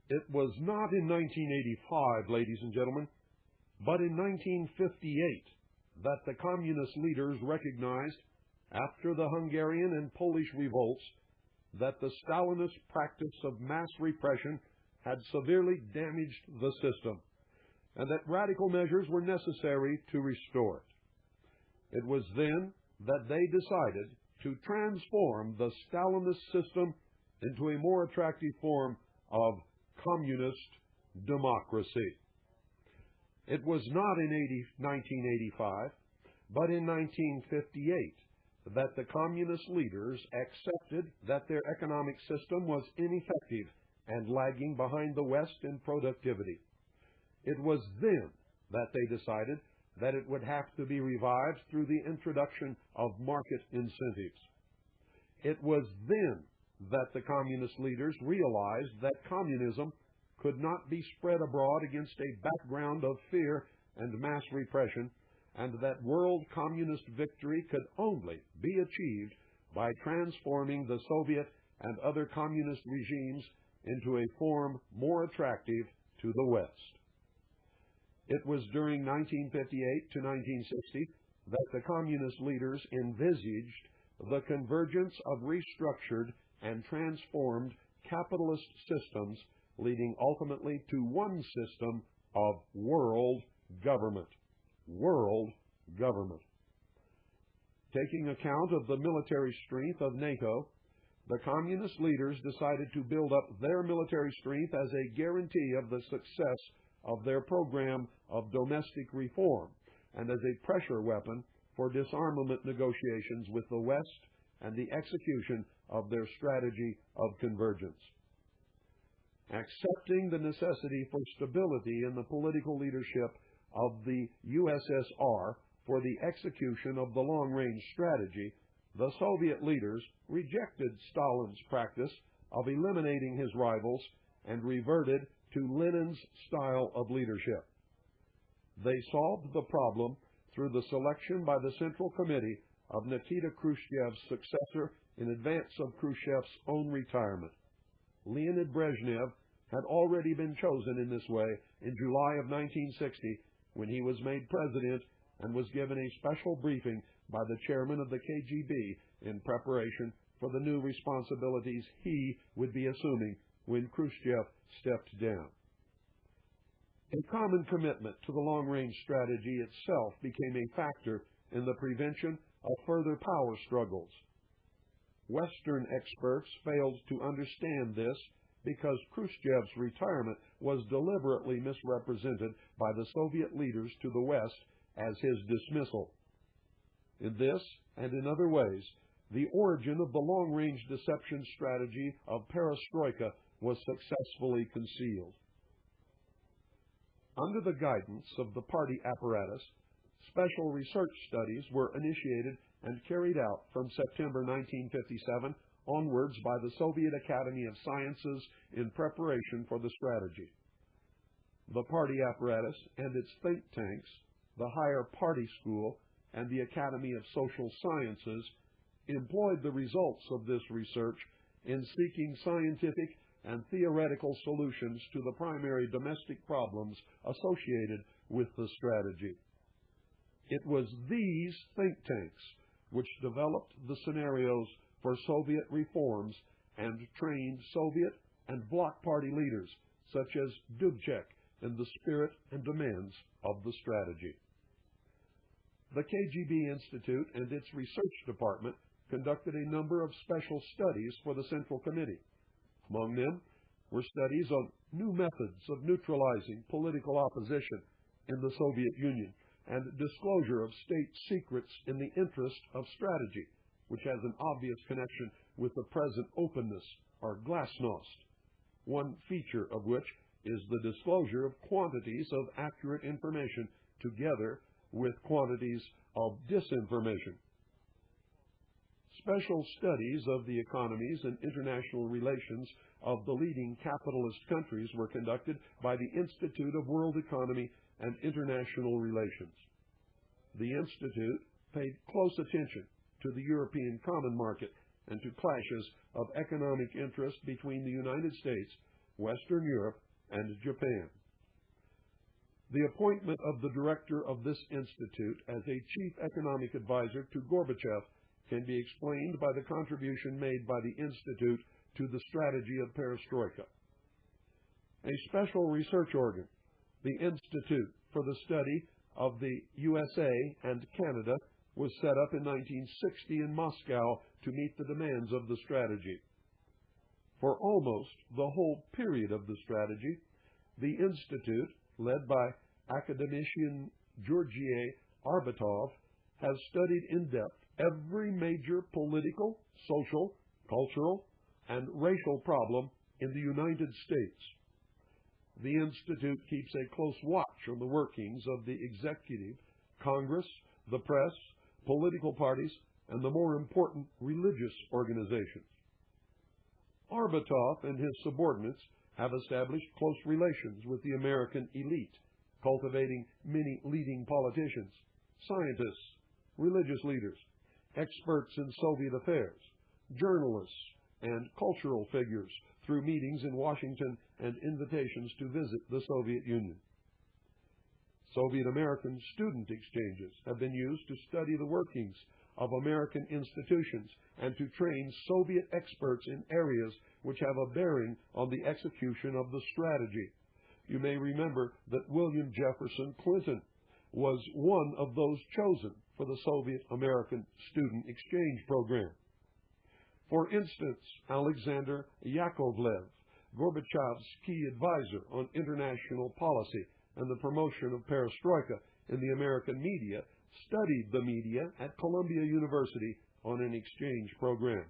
It was not in 1985, ladies and gentlemen, but in 1958 that the communist leaders recognized, after the Hungarian and Polish revolts, that the Stalinist practice of mass repression had severely damaged the system, and that radical measures were necessary to restore it. It was then that they decided to transform the Stalinist system into a more attractive form of communist democracy. It was not in 1985, but in 1958 that the communist leaders accepted that their economic system was ineffective and lagging behind the West in productivity. It was then that they decided that it would have to be revived through the introduction of market incentives. It was then that the communist leaders realized that communism could not be spread abroad against a background of fear and mass repression, and that world communist victory could only be achieved by transforming the Soviet and other communist regimes into a form more attractive to the West. It was during 1958 to 1960 that the communist leaders envisaged the convergence of restructured and transformed capitalist systems, leading ultimately to one system of world government. World government. Taking account of the military strength of NATO, the communist leaders decided to build up their military strength as a guarantee of the success of their program of domestic reform and as a pressure weapon for disarmament negotiations with the West and the execution of their strategy of convergence. Accepting the necessity for stability in the political leadership of the USSR for the execution of the long-range strategy, the Soviet leaders rejected Stalin's practice of eliminating his rivals and reverted to Lenin's style of leadership. They solved the problem through the selection by the Central Committee of Nikita Khrushchev's successor in advance of Khrushchev's own retirement. Leonid Brezhnev had already been chosen in this way in July of 1960 when he was made president and was given a special briefing by the chairman of the KGB in preparation for the new responsibilities he would be assuming when Khrushchev stepped down. A common commitment to the long-range strategy itself became a factor in the prevention of further power struggles. Western experts failed to understand this because Khrushchev's retirement was deliberately misrepresented by the Soviet leaders to the West as his dismissal. In this and in other ways, the origin of the long-range deception strategy of Perestroika was successfully concealed. Under the guidance of the party apparatus, special research studies were initiated and carried out from September 1957 onwards by the Soviet Academy of Sciences in preparation for the strategy. The party apparatus and its think tanks, the Higher Party School, and the Academy of Social Sciences employed the results of this research in seeking scientific and theoretical solutions to the primary domestic problems associated with the strategy. It was these think tanks which developed the scenarios for Soviet reforms and trained Soviet and Bloc Party leaders such as Dubček in the spirit and demands of the strategy. The KGB Institute and its research department conducted a number of special studies for the Central Committee. Among them were studies on new methods of neutralizing political opposition in the Soviet Union and disclosure of state secrets in the interest of strategy, which has an obvious connection with the present openness or glasnost, one feature of which is the disclosure of quantities of accurate information together with quantities of disinformation. Special studies of the economies and international relations of the leading capitalist countries were conducted by the Institute of World Economy and International Relations. The Institute paid close attention to the European Common Market and to clashes of economic interest between the United States Western Europe, and Japan. The appointment of the director of this institute as a chief economic advisor to Gorbachev can be explained by the contribution made by the institute to the strategy of Perestroika. A special research organ, the Institute for the Study of the USA and Canada, was set up in 1960 in Moscow to meet the demands of the strategy. For almost the whole period of the strategy, the Institute, led by academician Georgy Arbatov, has studied in depth every major political, social, cultural, and racial problem in the United States. The Institute keeps a close watch on the workings of the executive, Congress, the press, political parties, and the more important religious organizations. Arbatov and his subordinates have established close relations with the American elite, cultivating many leading politicians, scientists, religious leaders, experts in Soviet affairs, journalists, and cultural figures through meetings in Washington and invitations to visit the Soviet Union. Soviet-American student exchanges have been used to study the workings of American institutions and to train Soviet experts in areas which have a bearing on the execution of the strategy. You may remember that William Jefferson Clinton was one of those chosen for the Soviet-American student exchange program. For instance, Alexander Yakovlev, Gorbachev's key advisor on international policy and the promotion of Perestroika in the American media, studied the media at Columbia University on an exchange program.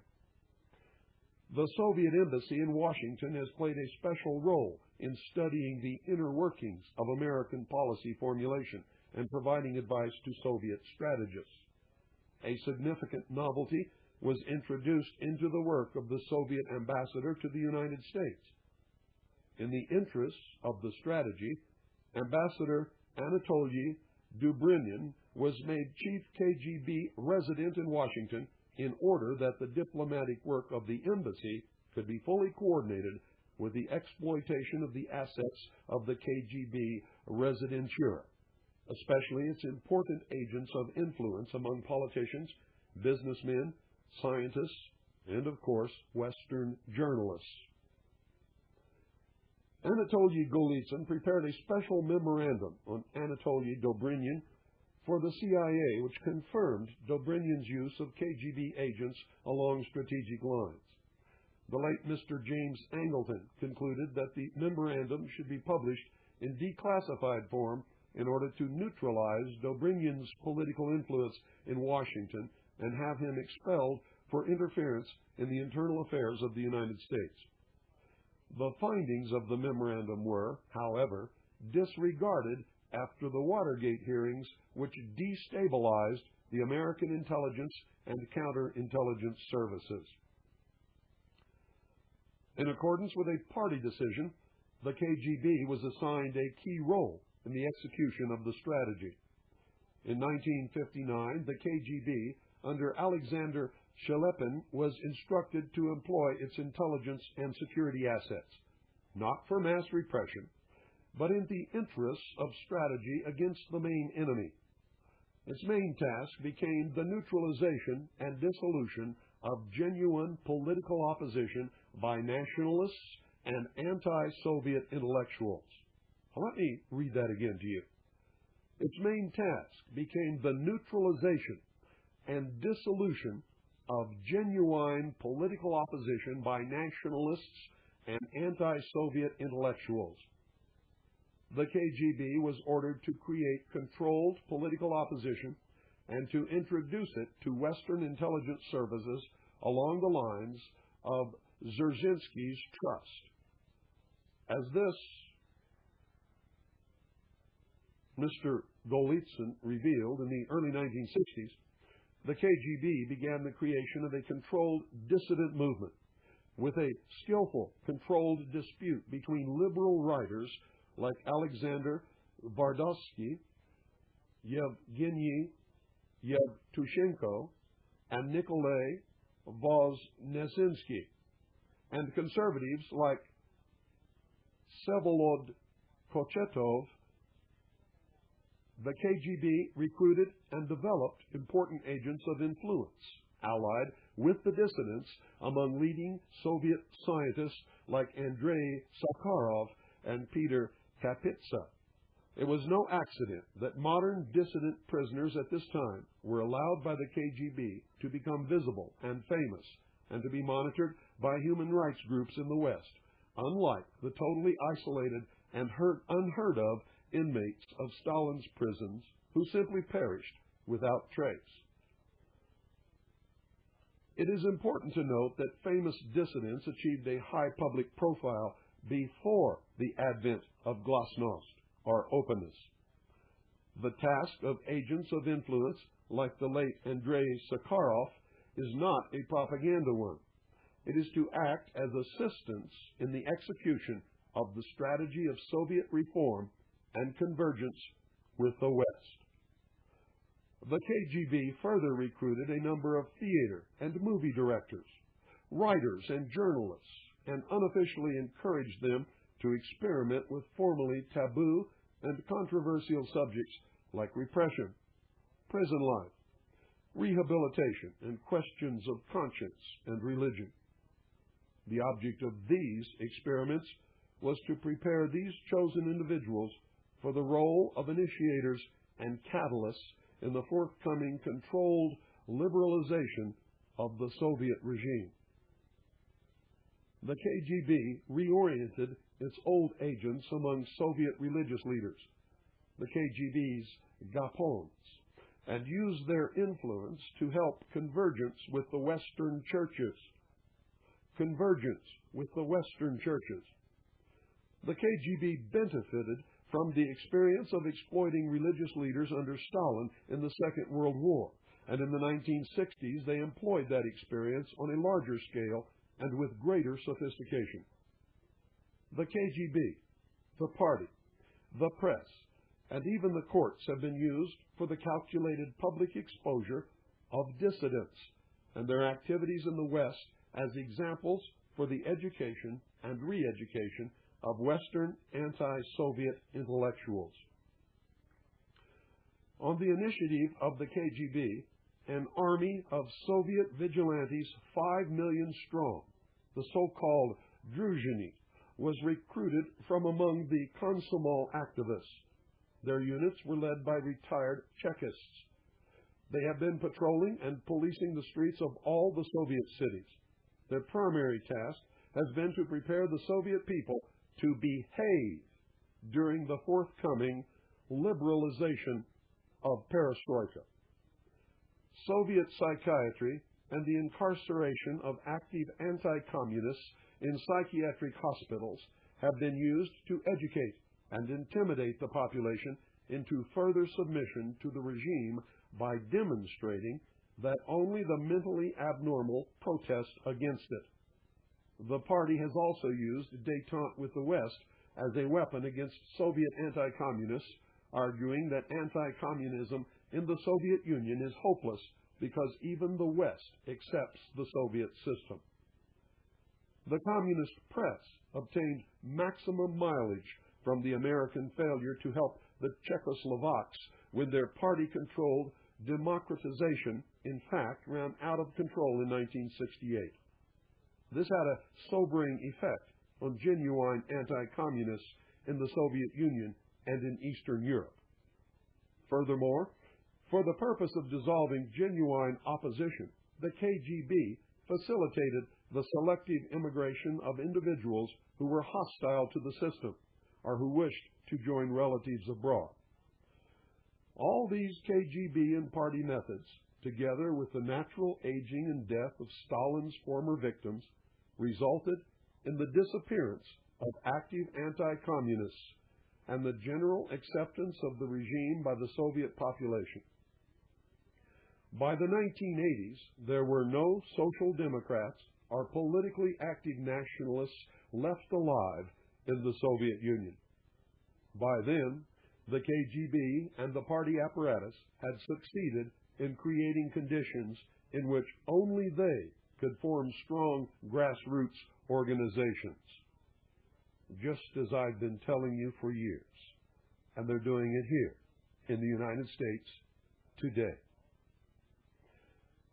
The Soviet embassy in Washington has played a special role in studying the inner workings of American policy formulation and providing advice to Soviet strategists. A significant novelty was introduced into the work of the Soviet ambassador to the United States. In the interests of the strategy, Ambassador Anatoly Dobrynin was made chief KGB resident in Washington in order that the diplomatic work of the embassy could be fully coordinated with the exploitation of the assets of the KGB residentura, especially its important agents of influence among politicians, businessmen, scientists, and, of course, Western journalists. Anatoly Golitsyn prepared a special memorandum on Anatoly Dobrynin for the CIA, which confirmed Dobrynyn's use of KGB agents along strategic lines. The late Mr. James Angleton concluded that the memorandum should be published in declassified form in order to neutralize Dobrynyn's political influence in Washington and have him expelled for interference in the internal affairs of the United States. The findings of the memorandum were, however, disregarded after the Watergate hearings, which destabilized the American intelligence and counterintelligence services. In accordance with a party decision, the KGB was assigned a key role in the execution of the strategy. In 1959, the KGB, under Alexander Shelepin, was instructed to employ its intelligence and security assets, not for mass repression, but in the interests of strategy against the main enemy. Its main task became the neutralization and dissolution of genuine political opposition by nationalists and anti-Soviet intellectuals. Now, let me read that again to you. Its main task became the neutralization and dissolution of genuine political opposition by nationalists and anti-Soviet intellectuals. The KGB was ordered to create controlled political opposition and to introduce it to Western intelligence services along the lines of Dzerzhinsky's trust. As this Mr. Golitsyn revealed in the early 1960s, the KGB began the creation of a controlled dissident movement with a skillful, controlled dispute between liberal writers like Alexander Tvardovsky, Yevgeny Yevtushenko, and Nikolai Voznesenskiy, and conservatives like Vsevolod Kochetov, the KGB recruited and developed important agents of influence, allied with the dissidents among leading Soviet scientists like Andrei Sakharov and Peter Kapitsa. It was no accident that modern dissident prisoners at this time were allowed by the KGB to become visible and famous and to be monitored by human rights groups in the West, unlike the totally isolated and unheard of inmates of Stalin's prisons who simply perished without trace. It is important to note that famous dissidents achieved a high public profile before the advent of glasnost, or openness. The task of agents of influence, like the late Andrei Sakharov, is not a propaganda one. It is to act as assistants in the execution of the strategy of Soviet reform and convergence with the West. The KGB further recruited a number of theater and movie directors, writers and journalists, and unofficially encouraged them to experiment with formerly taboo and controversial subjects like repression, prison life, rehabilitation, and questions of conscience and religion. The object of these experiments was to prepare these chosen individuals for the role of initiators and catalysts in the forthcoming controlled liberalization of the Soviet regime. The KGB reoriented its old agents among Soviet religious leaders, the KGB's Gapons, and used their influence to help convergence with the Western churches. Convergence with the Western churches. The KGB benefited from the experience of exploiting religious leaders under Stalin in the Second World War, and in the 1960s they employed that experience on a larger scale and with greater sophistication. The KGB, the party, the press, and even the courts have been used for the calculated public exposure of dissidents and their activities in the West as examples for the education and re-education of Western anti-Soviet intellectuals. On the initiative of the KGB, an army of Soviet vigilantes 5 million strong, the so-called Druzhiny, was recruited from among the Komsomol activists. Their units were led by retired Chekists. They have been patrolling and policing the streets of all the Soviet cities. Their primary task has been to prepare the Soviet people to behave during the forthcoming liberalization of Perestroika. Soviet psychiatry and the incarceration of active anti-communists in psychiatric hospitals have been used to educate and intimidate the population into further submission to the regime by demonstrating that only the mentally abnormal protest against it. The party has also used détente with the West as a weapon against Soviet anti-communists, arguing that anti-communism in the Soviet Union is hopeless because even the West accepts the Soviet system. The communist press obtained maximum mileage from the American failure to help the Czechoslovaks when their party-controlled democratization, in fact, ran out of control in 1968. This had a sobering effect on genuine anti-communists in the Soviet Union and in Eastern Europe. Furthermore, for the purpose of dissolving genuine opposition, the KGB facilitated the selective immigration of individuals who were hostile to the system or who wished to join relatives abroad. All these KGB and party methods, together with the natural aging and death of Stalin's former victims, resulted in the disappearance of active anti-communists and the general acceptance of the regime by the Soviet population. By the 1980s, there were no social democrats or politically active nationalists left alive in the Soviet Union. By then, the KGB and the party apparatus had succeeded in creating conditions in which only they could form strong grassroots organizations. just as I've been telling you for years. And they're doing it here in the United States today.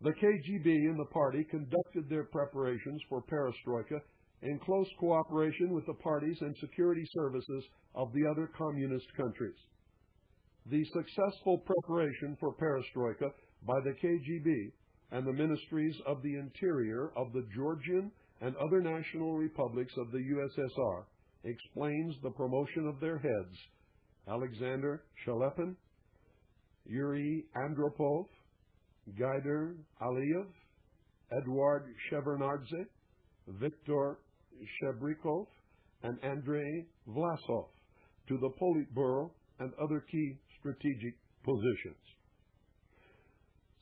The KGB and the party conducted their preparations for Perestroika in close cooperation with the parties and security services of the other communist countries. The successful preparation for Perestroika by the KGB and the ministries of the interior of the Georgian and other national republics of the USSR explains the promotion of their heads, Alexander Shalepin, Yuri Andropov, Gaider Aliyev, Eduard Shevardnadze, Viktor Shebrikov, and Andrei Vlasov to the Politburo and other key strategic positions.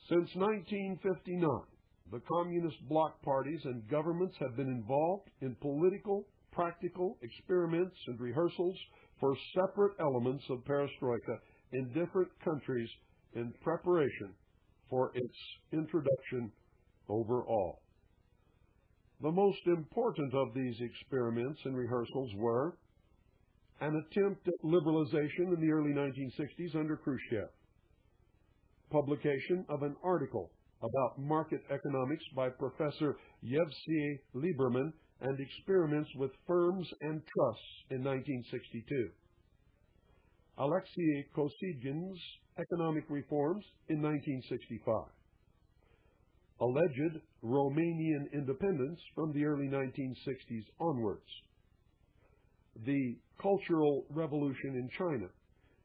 Since 1959, the Communist Bloc parties and governments have been involved in political, practical experiments and rehearsals for separate elements of Perestroika in different countries in preparation for its introduction overall. The most important of these experiments and rehearsals were an attempt at liberalization in the early 1960s under Khrushchev, publication of an article about market economics by Professor Yevsey Lieberman, and experiments with firms and trusts in 1962. Alexei Kosygin's economic reforms in 1965. Alleged Romanian independence from the early 1960s onwards. The Cultural Revolution in China,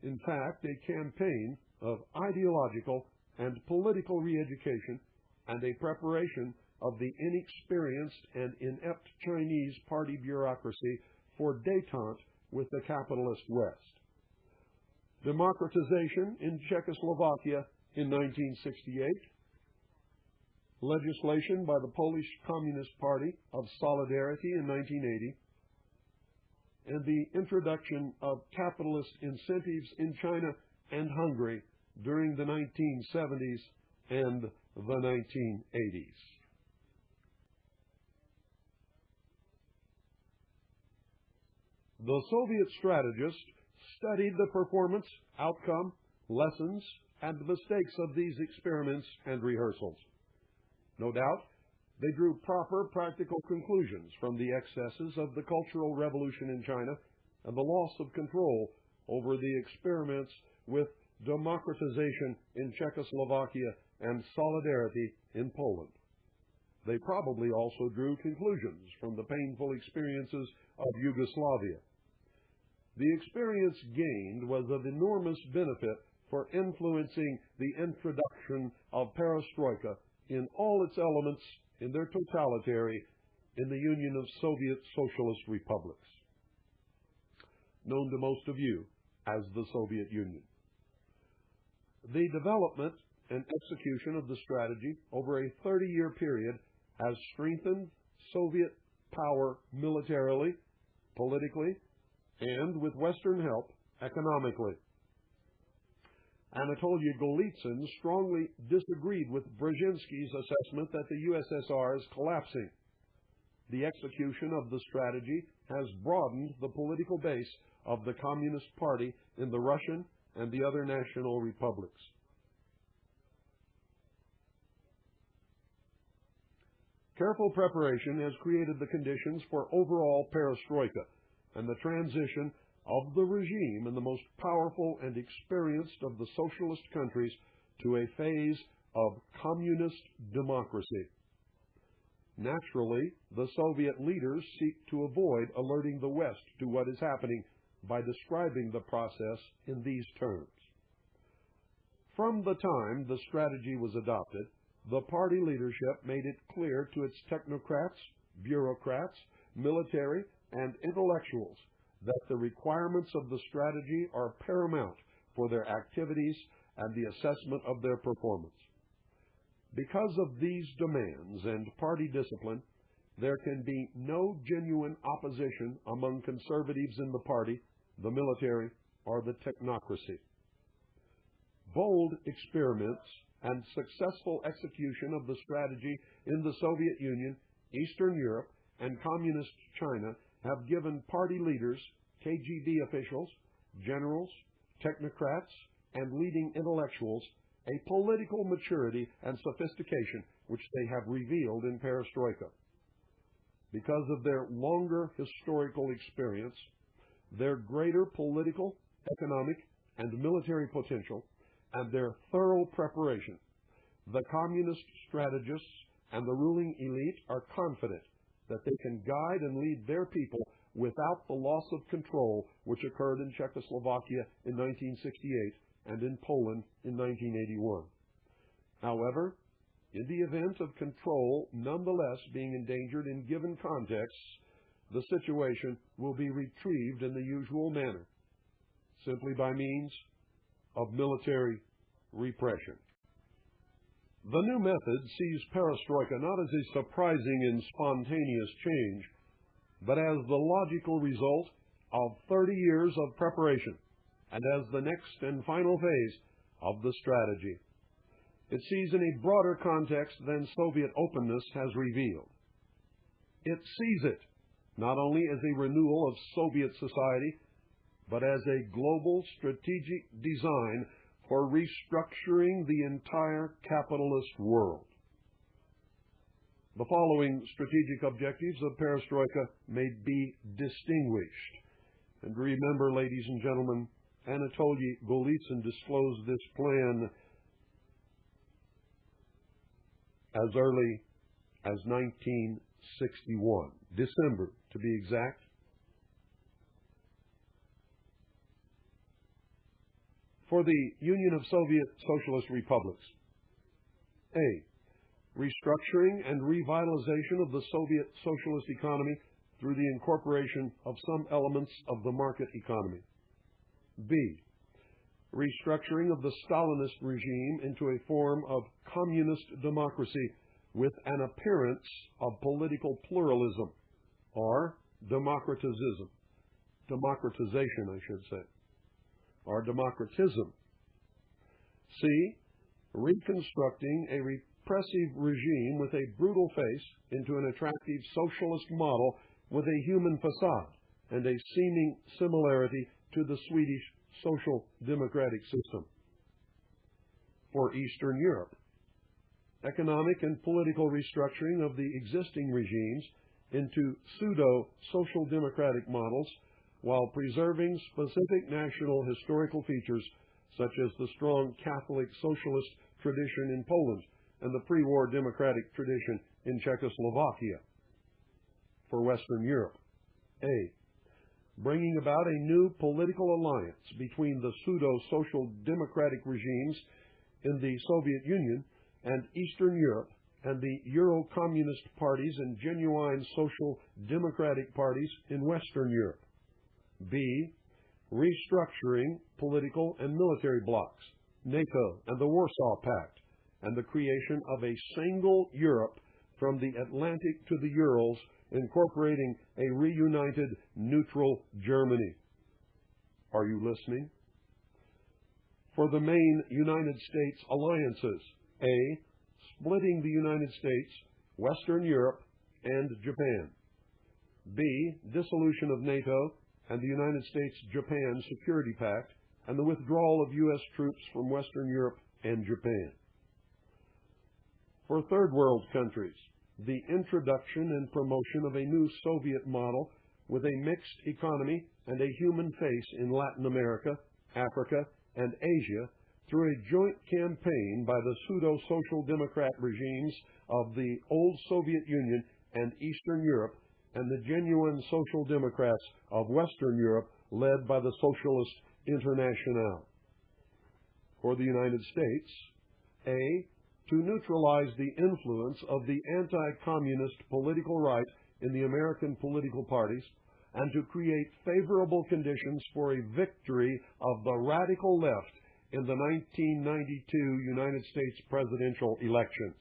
in fact, a campaign of ideological and political re-education and a preparation of the inexperienced and inept Chinese party bureaucracy for détente with the capitalist West. Democratization in Czechoslovakia in 1968. Legislation by the Polish Communist Party of Solidarity in 1980. And the introduction of capitalist incentives in China and Hungary during the 1970s and the 1980s. The Soviet strategists studied the performance, outcome, lessons, and mistakes of these experiments and rehearsals. No doubt, they drew proper practical conclusions from the excesses of the Cultural Revolution in China and the loss of control over the experiments with democratization in Czechoslovakia and solidarity in Poland. They probably also drew conclusions from the painful experiences of Yugoslavia. The experience gained was of enormous benefit for influencing the introduction of Perestroika in all its elements in their totality in the Union of Soviet Socialist Republics, known to most of you as the Soviet Union. The development and execution of the strategy over a 30-year period has strengthened Soviet power militarily, politically, and with Western help, economically. Anatoly Golitsyn strongly disagreed with Brzezinski's assessment that the USSR is collapsing. The execution of the strategy has broadened the political base of the Communist Party in the Russian and the other national republics. Careful preparation has created the conditions for overall perestroika and the transition of the regime in the most powerful and experienced of the socialist countries to a phase of communist democracy. Naturally, the Soviet leaders seek to avoid alerting the West to what is happening by describing the process in these terms. From the time the strategy was adopted, the party leadership made it clear to its technocrats, bureaucrats, military, and intellectuals that the requirements of the strategy are paramount for their activities and the assessment of their performance. Because of these demands and party discipline, there can be no genuine opposition among conservatives in the party, the military, or the technocracy. Bold experiments and successful execution of the strategy in the Soviet Union, Eastern Europe, and Communist China have given party leaders, KGB officials, generals, technocrats, and leading intellectuals a political maturity and sophistication which they have revealed in Perestroika. Because of their longer historical experience, their greater political, economic, and military potential, and their thorough preparation, the communist strategists and the ruling elite are confident that they can guide and lead their people without the loss of control which occurred in Czechoslovakia in 1968 and in Poland in 1981. However, in the event of control nonetheless being endangered in given contexts, the situation will be retrieved in the usual manner, simply by means of military repression. The new method sees perestroika not as a surprising and spontaneous change, but as the logical result of 30 years of preparation and as the next and final phase of the strategy. It sees in a broader context than Soviet openness has revealed. It sees it not only as a renewal of Soviet society, but as a global strategic design for restructuring the entire capitalist world. The following strategic objectives of perestroika may be distinguished. And remember, ladies and gentlemen, Anatoliy Golitsyn disclosed this plan as early as 1961, December to be exact. For the Union of Soviet Socialist Republics. A. Restructuring and revitalization of the Soviet socialist economy through the incorporation of some elements of the market economy. B. Restructuring of the Stalinist regime into a form of communist democracy with an appearance of political pluralism, or democratization, I should say, or democratism. C. Reconstructing a repressive regime with a brutal face into an attractive socialist model with a human facade and a seeming similarity to the Swedish social democratic system. For Eastern Europe, economic and political restructuring of the existing regimes into pseudo-social democratic models while preserving specific national historical features such as the strong Catholic socialist tradition in Poland and the pre-war democratic tradition in Czechoslovakia. For Western Europe, A. Bringing about a new political alliance between the pseudo-social democratic regimes in the Soviet Union and Eastern Europe and the Euro-communist parties and genuine social democratic parties in Western Europe. B. Restructuring political and military blocs, NATO and the Warsaw Pact, and the creation of a single Europe from the Atlantic to the Urals, incorporating a reunited neutral Germany. Are you listening? For the main United States alliances, A. Splitting the United States, Western Europe, and Japan. B. Dissolution of NATO and the United States-Japan Security Pact, and the withdrawal of U.S. troops from Western Europe and Japan. For Third World countries, the introduction and promotion of a new Soviet model with a mixed economy and a human face in Latin America, Africa, and Asia through a joint campaign by the pseudo-social democrat regimes of the old Soviet Union and Eastern Europe and the genuine social democrats of Western Europe led by the Socialist Internationale. For the United States, A. To neutralize the influence of the anti-communist political right in the American political parties and to create favorable conditions for a victory of the radical left in the 1992 United States presidential elections.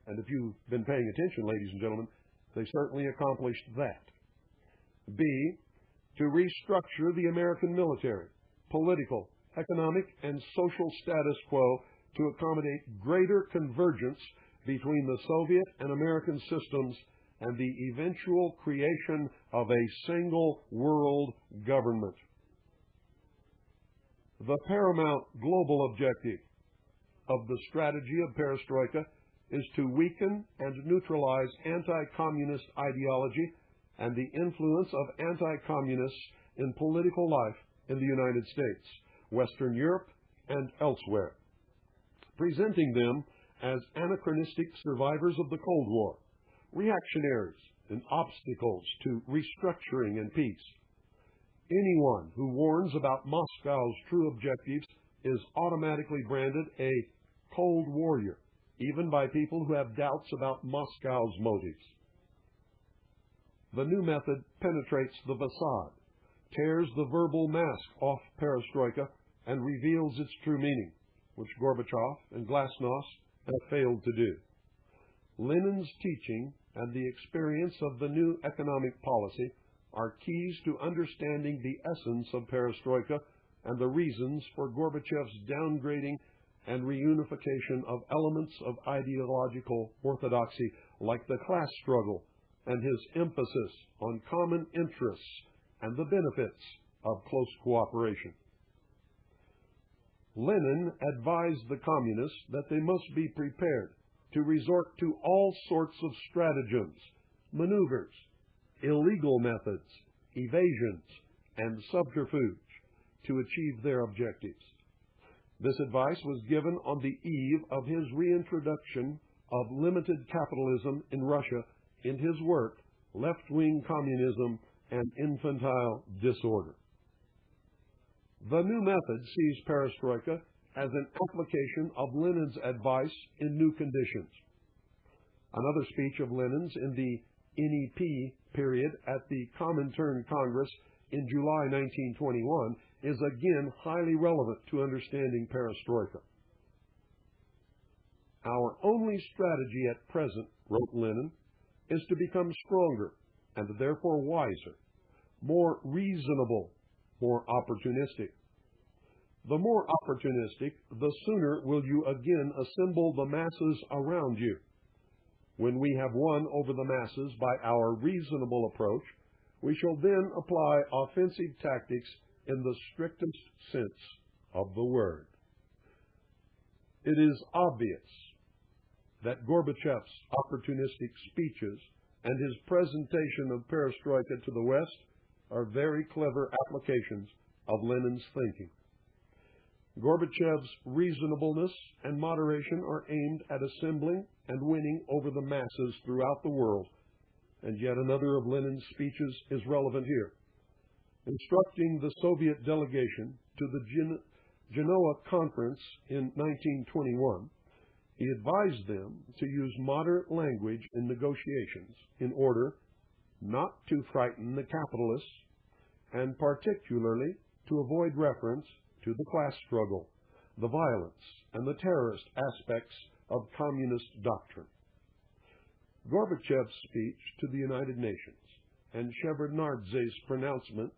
And if you've been paying attention, ladies and gentlemen, they certainly accomplished that. B. To restructure the American military, political, economic, and social status quo to accommodate greater convergence between the Soviet and American systems and the eventual creation of a single world government. The paramount global objective of the strategy of Perestroika is to weaken and neutralize anti-communist ideology and the influence of anti-communists in political life in the United States, Western Europe, and elsewhere, presenting them as anachronistic survivors of the Cold War, reactionaries, and obstacles to restructuring and peace. Anyone who warns about Moscow's true objectives is automatically branded a Cold Warrior, even by people who have doubts about Moscow's motives. The new method penetrates the facade, tears the verbal mask off Perestroika, and reveals its true meaning, which Gorbachev and Glasnost have failed to do. Lenin's teaching and the experience of the new economic policy are keys to understanding the essence of Perestroika and the reasons for Gorbachev's downgrading and reunification of elements of ideological orthodoxy like the class struggle and his emphasis on common interests and the benefits of close cooperation. Lenin advised the communists that they must be prepared to resort to all sorts of stratagems, maneuvers, illegal methods, evasions, and subterfuge to achieve their objectives. This advice was given on the eve of his reintroduction of limited capitalism in Russia in his work, Left-Wing Communism and Infantile Disorder. The new method sees Perestroika as an application of Lenin's advice in new conditions. Another speech of Lenin's in the NEP period at the Comintern Congress in July 1921 is again highly relevant to understanding Perestroika. Our only strategy at present, wrote Lenin, is to become stronger and therefore wiser, more reasonable, more opportunistic. The more opportunistic, the sooner will you again assemble the masses around you. When we have won over the masses by our reasonable approach, we shall then apply offensive tactics in the strictest sense of the word. It is obvious that Gorbachev's opportunistic speeches and his presentation of Perestroika to the West are very clever applications of Lenin's thinking. Gorbachev's reasonableness and moderation are aimed at assembling and winning over the masses throughout the world, and yet another of Lenin's speeches is relevant here. Instructing the Soviet delegation to the Genoa Conference in 1921, he advised them to use moderate language in negotiations in order not to frighten the capitalists and particularly to avoid reference to the class struggle, the violence, and the terrorist aspects of communist doctrine. Gorbachev's speech to the United Nations and Shevardnadze's pronouncements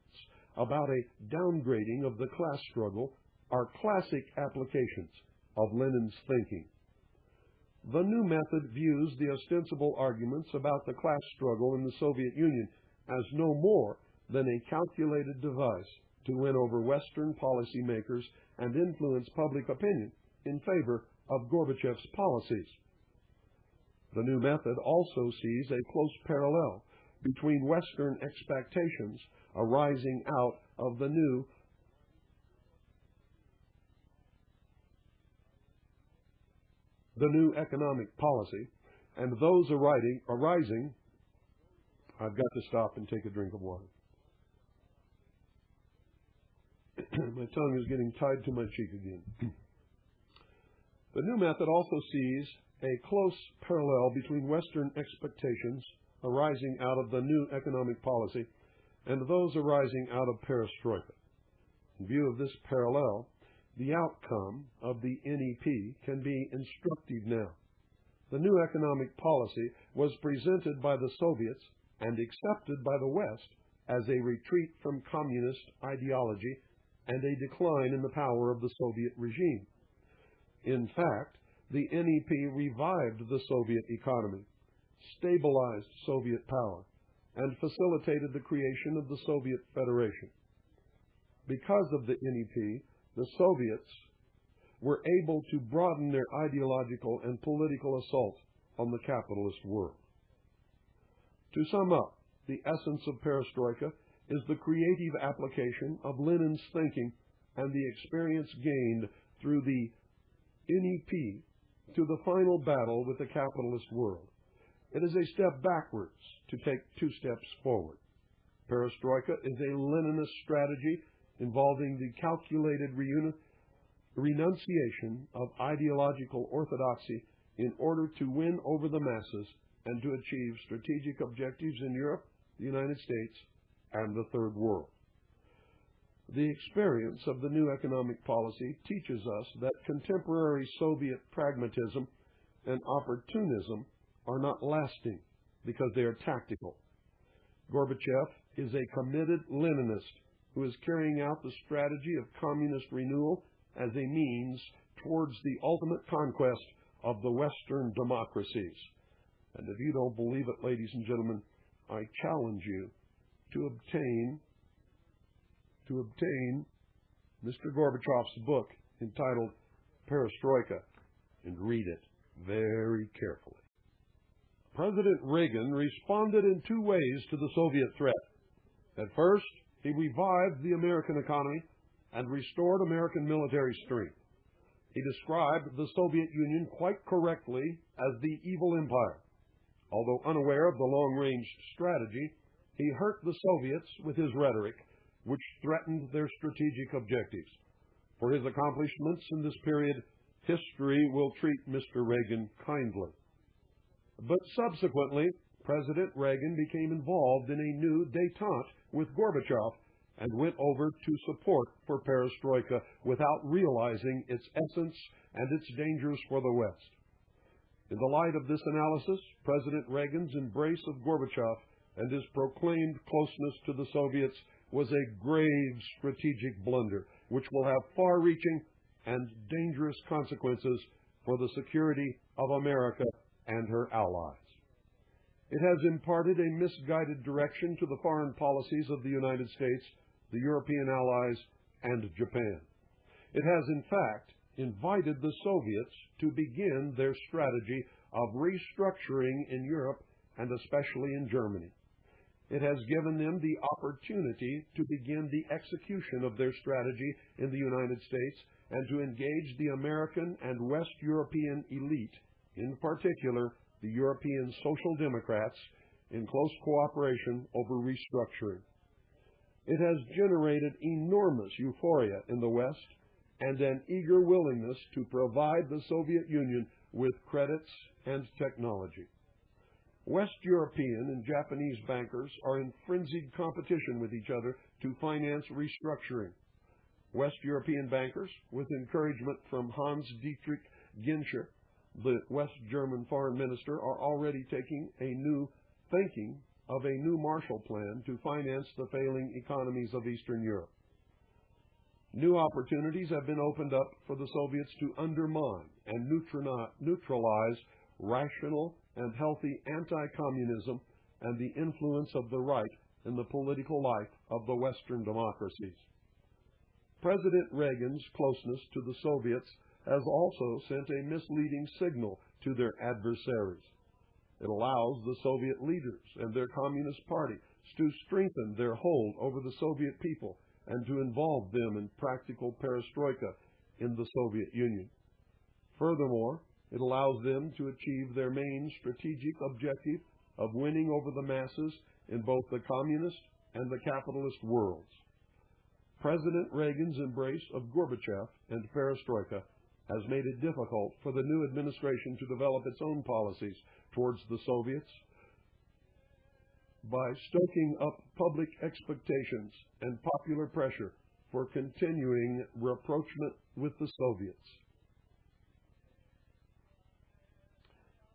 about a downgrading of the class struggle are classic applications of Lenin's thinking. The new method views the ostensible arguments about the class struggle in the Soviet Union as no more than a calculated device to win over Western policymakers and influence public opinion in favor of Gorbachev's policies. The new method also sees a close parallel between Western expectations arising out of the new economic policy and those arising. I've got to stop and take a drink of water. My tongue is getting tied to my cheek again. The new method also sees a close parallel between Western expectations arising out of the new economic policy and those arising out of Perestroika. In view of this parallel, the outcome of the NEP can be instructive now. The new economic policy was presented by the Soviets and accepted by the West as a retreat from communist ideology and a decline in the power of the Soviet regime. In fact, the NEP revived the Soviet economy, stabilized Soviet power and facilitated the creation of the Soviet Federation. Because of the NEP, the Soviets were able to broaden their ideological and political assault on the capitalist world. To sum up, the essence of Perestroika is the creative application of Lenin's thinking and the experience gained through the NEP to the final battle with the capitalist world. It is a step backwards to take 2 steps forward. Perestroika is a Leninist strategy involving the calculated renunciation of ideological orthodoxy in order to win over the masses and to achieve strategic objectives in Europe, the United States, and the Third World. The experience of the new economic policy teaches us that contemporary Soviet pragmatism and opportunism are not lasting because they are tactical. Gorbachev is a committed Leninist who is carrying out the strategy of communist renewal as a means towards the ultimate conquest of the Western democracies. And if you don't believe it, ladies and gentlemen, I challenge you to obtain Mr. Gorbachev's book entitled Perestroika and read it very carefully. President Reagan responded in 2 ways to the Soviet threat. At first, he revived the American economy and restored American military strength. He described the Soviet Union quite correctly as the evil empire. Although unaware of the long-range strategy, he hurt the Soviets with his rhetoric, which threatened their strategic objectives. For his accomplishments in this period, history will treat Mr. Reagan kindly. But subsequently, President Reagan became involved in a new détente with Gorbachev and went over to support for Perestroika without realizing its essence and its dangers for the West. In the light of this analysis, President Reagan's embrace of Gorbachev and his proclaimed closeness to the Soviets was a grave strategic blunder, which will have far-reaching and dangerous consequences for the security of America and her allies. It has imparted a misguided direction to the foreign policies of the United States, the European allies, and Japan. It has, in fact, invited the Soviets to begin their strategy of restructuring in Europe and especially in Germany. It has given them the opportunity to begin the execution of their strategy in the United States and to engage the American and West European elite, in particular the European Social Democrats, in close cooperation over restructuring. It has generated enormous euphoria in the West and an eager willingness to provide the Soviet Union with credits and technology. West European and Japanese bankers are in frenzied competition with each other to finance restructuring. West European bankers, with encouragement from Hans-Dietrich Genscher, the West German foreign minister, are already thinking of a new Marshall Plan to finance the failing economies of Eastern Europe. New opportunities have been opened up for the Soviets to undermine and neutralize rational and healthy anti-communism and the influence of the right in the political life of the Western democracies. President Reagan's closeness to the Soviets has also sent a misleading signal to their adversaries. It allows the Soviet leaders and their Communist Party to strengthen their hold over the Soviet people and to involve them in practical perestroika in the Soviet Union. Furthermore, it allows them to achieve their main strategic objective of winning over the masses in both the communist and the capitalist worlds. President Reagan's embrace of Gorbachev and perestroika has made it difficult for the new administration to develop its own policies towards the Soviets by stoking up public expectations and popular pressure for continuing rapprochement with the Soviets.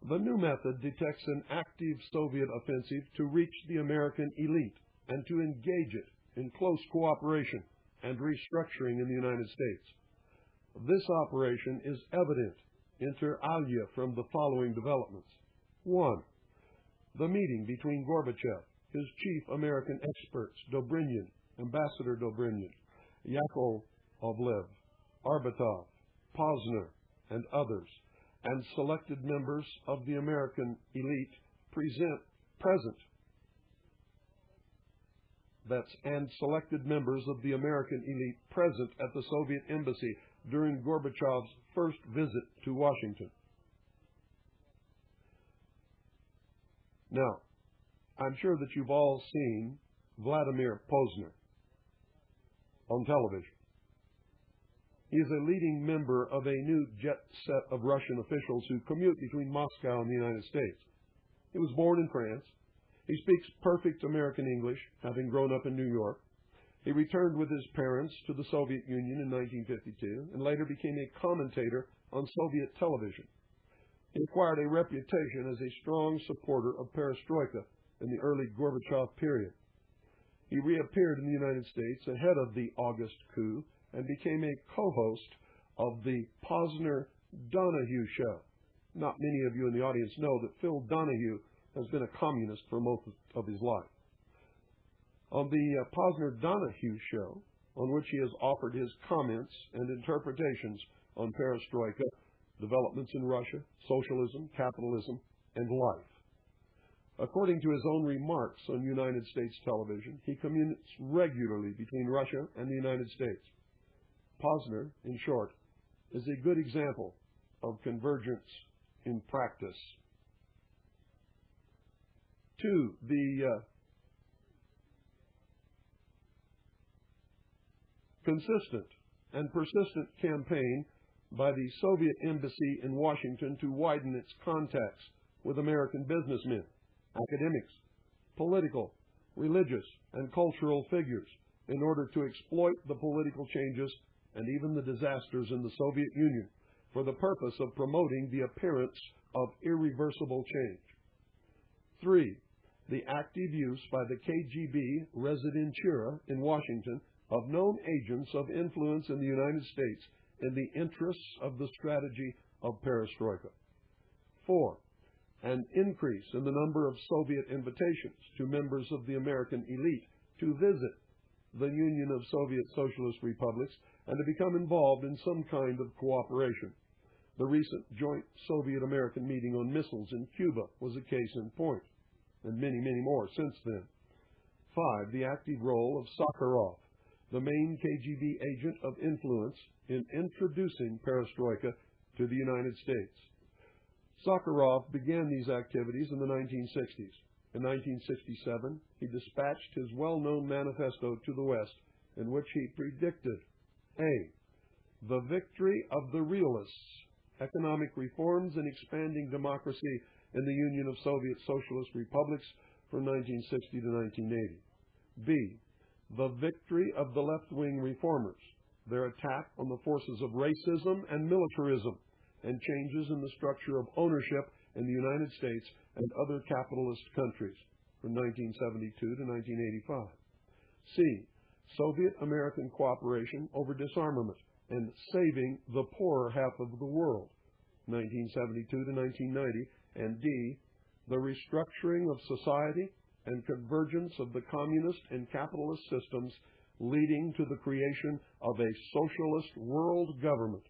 The new method detects an active Soviet offensive to reach the American elite and to engage it in close cooperation and restructuring in the United States. This operation is evident inter alia from the following developments. 1. the meeting between Gorbachev, his chief American experts, Ambassador Dobrynin, Yakovlev, Arbatov, Posner, and others, and selected members of the American elite present at the Soviet embassy during Gorbachev's first visit to Washington. Now, I'm sure that you've all seen Vladimir Posner on television. He is a leading member of a new jet set of Russian officials who commute between Moscow and the United States. He was born in France. He speaks perfect American English, having grown up in New York. He returned with his parents to the Soviet Union in 1952 and later became a commentator on Soviet television. He acquired a reputation as a strong supporter of Perestroika in the early Gorbachev period. He reappeared in the United States ahead of the August coup and became a co-host of the Posner-Donahue show. Not many of you in the audience know that Phil Donahue has been a communist for most of his life. On the Posner-Donahue show, on which he has offered his comments and interpretations on perestroika, developments in Russia, socialism, capitalism, and life. According to his own remarks on United States television, he communicates regularly between Russia and the United States. Posner, in short, is a good example of convergence in practice. 2. The consistent and persistent campaign by the Soviet embassy in Washington to widen its contacts with American businessmen, academics, political, religious, and cultural figures in order to exploit the political changes and even the disasters in the Soviet Union for the purpose of promoting the appearance of irreversible change. 3. The active use by the KGB Rezidentura in Washington of known agents of influence in the United States in the interests of the strategy of perestroika. 4. An increase in the number of Soviet invitations to members of the American elite to visit the Union of Soviet Socialist Republics and to become involved in some kind of cooperation. The recent joint Soviet-American meeting on missiles in Cuba was a case in point, and many, many more since then. 5. The active role of Sakharov, the main KGB agent of influence in introducing perestroika to the United States. Sakharov began these activities in the 1960s. In 1967, he dispatched his well-known manifesto to the West, in which he predicted A. The victory of the realists, economic reforms and expanding democracy in the Union of Soviet Socialist Republics from 1960 to 1980. B. The victory of the left-wing reformers, their attack on the forces of racism and militarism, and changes in the structure of ownership in the United States and other capitalist countries from 1972 to 1985. C. Soviet-American cooperation over disarmament and saving the poorer half of the world, 1972 to 1990. And D. The restructuring of society and convergence of the communist and capitalist systems leading to the creation of a socialist world government,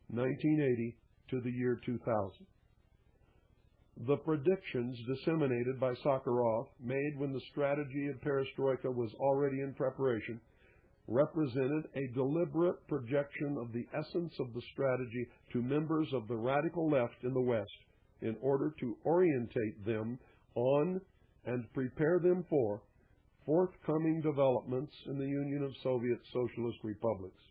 1980 to the year 2000. The predictions disseminated by Sakharov, made when the strategy of perestroika was already in preparation, represented a deliberate projection of the essence of the strategy to members of the radical left in the West in order to orientate them on and prepare them for forthcoming developments in the Union of Soviet Socialist Republics.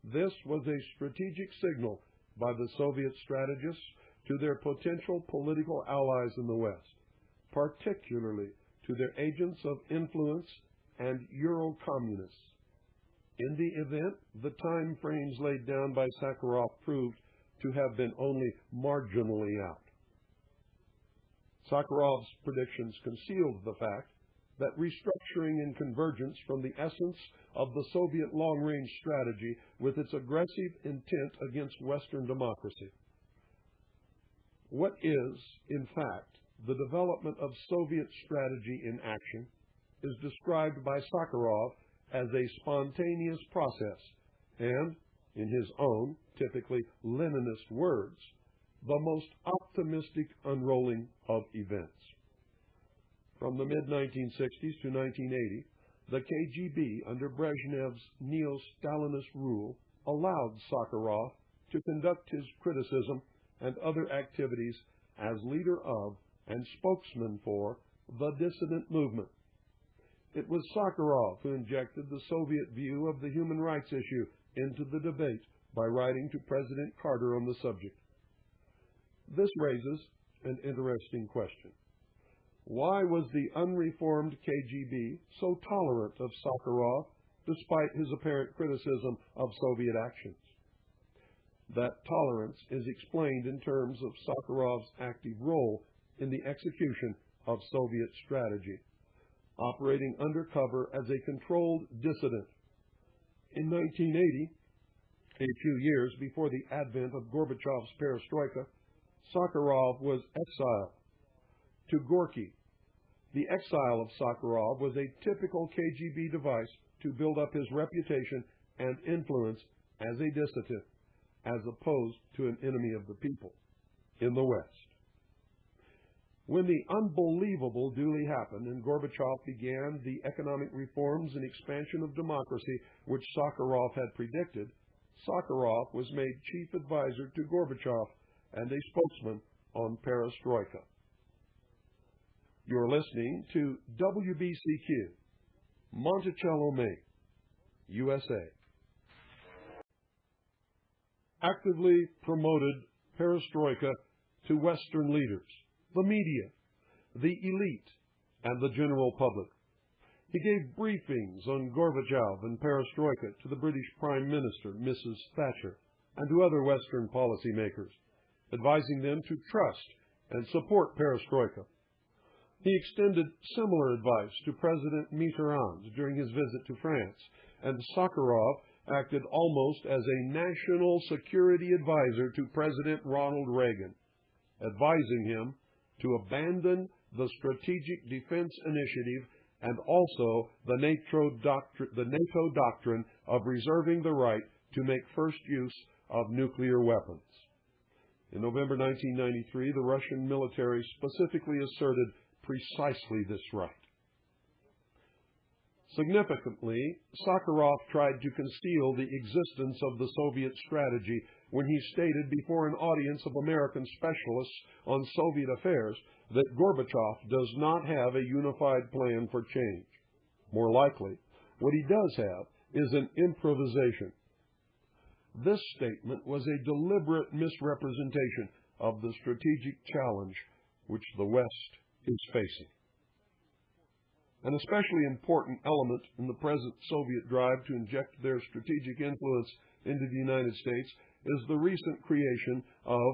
This was a strategic signal by the Soviet strategists to their potential political allies in the West, particularly to their agents of influence and Euro-communists. In the event, the time frames laid down by Sakharov proved to have been only marginally out. Sakharov's predictions concealed the fact that restructuring and convergence from the essence of the Soviet long-range strategy with its aggressive intent against Western democracy. What is, in fact, the development of Soviet strategy in action is described by Sakharov as a spontaneous process and, in his own, typically Leninist words, the most optimistic unrolling of events. From the mid-1960s to 1980, the KGB, under Brezhnev's neo-Stalinist rule, allowed Sakharov to conduct his criticism and other activities as leader of and spokesman for the dissident movement. It was Sakharov who injected the Soviet view of the human rights issue into the debate by writing to President Carter on the subject. This raises an interesting question. Why was the unreformed KGB so tolerant of Sakharov despite his apparent criticism of Soviet actions? That tolerance is explained in terms of Sakharov's active role in the execution of Soviet strategy, operating undercover as a controlled dissident. In 1980, a few years before the advent of Gorbachev's Perestroika, Sakharov was exiled to Gorky. The exile of Sakharov was a typical KGB device to build up his reputation and influence as a dissident, as opposed to an enemy of the people in the West. When the unbelievable duly happened and Gorbachev began the economic reforms and expansion of democracy which Sakharov had predicted, Sakharov was made chief advisor to Gorbachev and a spokesman on Perestroika. You're listening to WBCQ, Monticello, Maine, USA. Actively promoted Perestroika to Western leaders, the media, the elite, and the general public. He gave briefings on Gorbachev and Perestroika to the British Prime Minister, Mrs. Thatcher, and to other Western policymakers, advising them to trust and support Perestroika. He extended similar advice to President Mitterrand during his visit to France, and Sakharov acted almost as a national security advisor to President Ronald Reagan, advising him to abandon the Strategic Defense Initiative and also the NATO doctrine of reserving the right to make first use of nuclear weapons. In November 1993, the Russian military specifically asserted precisely this right. Significantly, Sakharov tried to conceal the existence of the Soviet strategy when he stated before an audience of American specialists on Soviet affairs that Gorbachev does not have a unified plan for change. More likely, what he does have is an improvisation. This statement was a deliberate misrepresentation of the strategic challenge which the West is facing. An especially important element in the present Soviet drive to inject their strategic influence into the United States is the recent creation of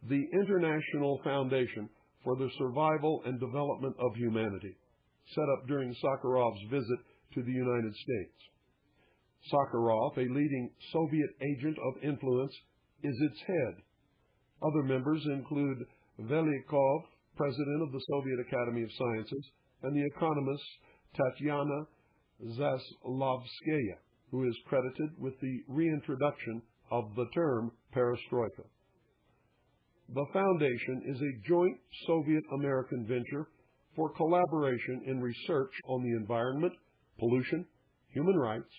the International Foundation for the Survival and Development of Humanity, set up during Sakharov's visit to the United States. Sakharov, a leading Soviet agent of influence, is its head. Other members include Velikov, president of the Soviet Academy of Sciences, and the economist Tatyana Zaslavskaya, who is credited with the reintroduction of the term perestroika. The foundation is a joint Soviet-American venture for collaboration in research on the environment, pollution, human rights,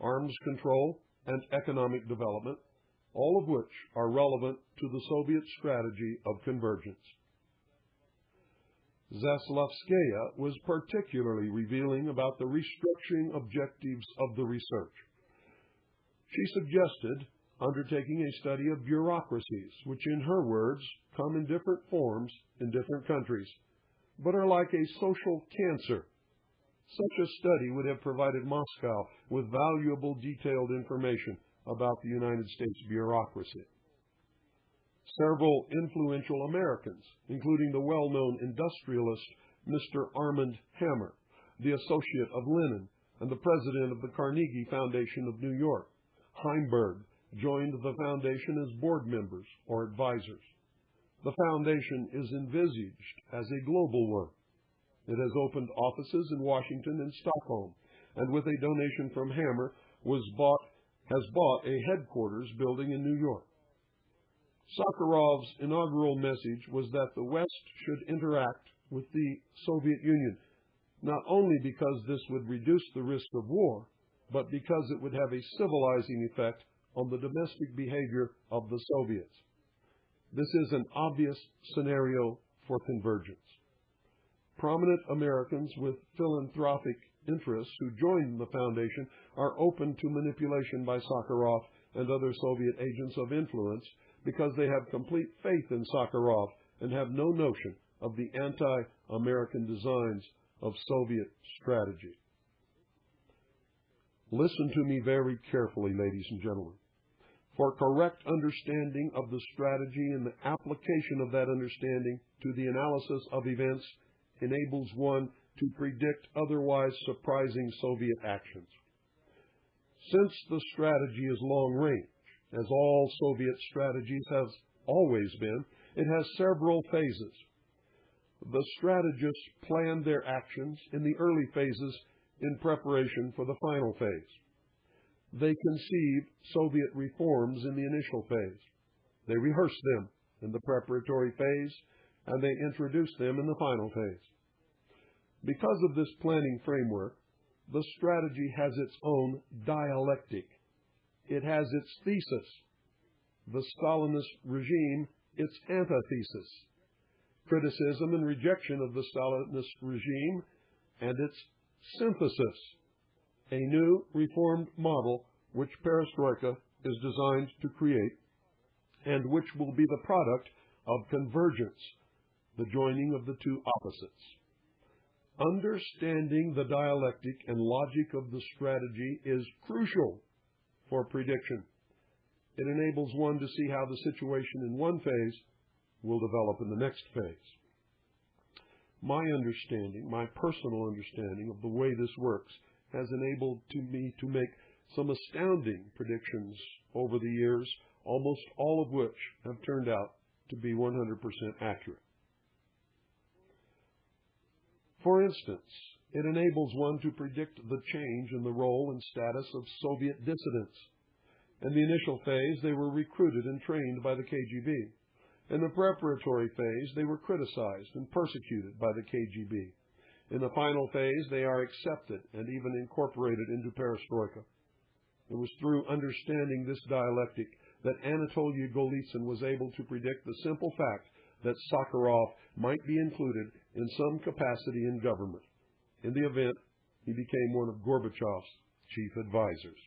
arms control, and economic development, all of which are relevant to the Soviet strategy of convergence. Zaslavskaya was particularly revealing about the restructuring objectives of the research. She suggested undertaking a study of bureaucracies, which in her words come in different forms in different countries, but are like a social cancer. Such a study would have provided Moscow with valuable detailed information about the United States bureaucracy. Several influential Americans, including the well-known industrialist Mr. Armand Hammer, the associate of Lenin, and the president of the Carnegie Foundation of New York, Heimberg, joined the foundation as board members or advisors. The foundation is envisaged as a global one. It has opened offices in Washington and Stockholm, and with a donation from Hammer has bought a headquarters building in New York. Sakharov's inaugural message was that the West should interact with the Soviet Union, not only because this would reduce the risk of war, but because it would have a civilizing effect on the domestic behavior of the Soviets. This is an obvious scenario for convergence. Prominent Americans with philanthropic interests who joined the foundation are open to manipulation by Sakharov and other Soviet agents of influence because they have complete faith in Sakharov and have no notion of the anti-American designs of Soviet strategy. Listen to me very carefully, ladies and gentlemen. For correct understanding of the strategy and the application of that understanding to the analysis of events enables one to predict otherwise surprising Soviet actions. Since the strategy is long-range, as all Soviet strategies have always been, it has several phases. The strategists planned their actions in the early phases in preparation for the final phase. They conceived Soviet reforms in the initial phase. They rehearsed them in the preparatory phase, and they introduced them in the final phase. Because of this planning framework, the strategy has its own dialectic. It has its thesis. The Stalinist regime, its antithesis. Criticism and rejection of the Stalinist regime and its synthesis. A new reformed model which Perestroika is designed to create and which will be the product of convergence, the joining of the two opposites. Understanding the dialectic and logic of the strategy is crucial for prediction. It enables one to see how the situation in one phase will develop in the next phase. My understanding, my personal understanding of the way this works has enabled me to make some astounding predictions over the years, almost all of which have turned out to be 100% accurate. For instance, it enables one to predict the change in the role and status of Soviet dissidents. In the initial phase, they were recruited and trained by the KGB. In the preparatory phase, they were criticized and persecuted by the KGB. In the final phase, they are accepted and even incorporated into Perestroika. It was through understanding this dialectic that Anatoly Golitsyn was able to predict the simple fact that Sakharov might be included in some capacity in government. In the event, he became one of Gorbachev's chief advisors.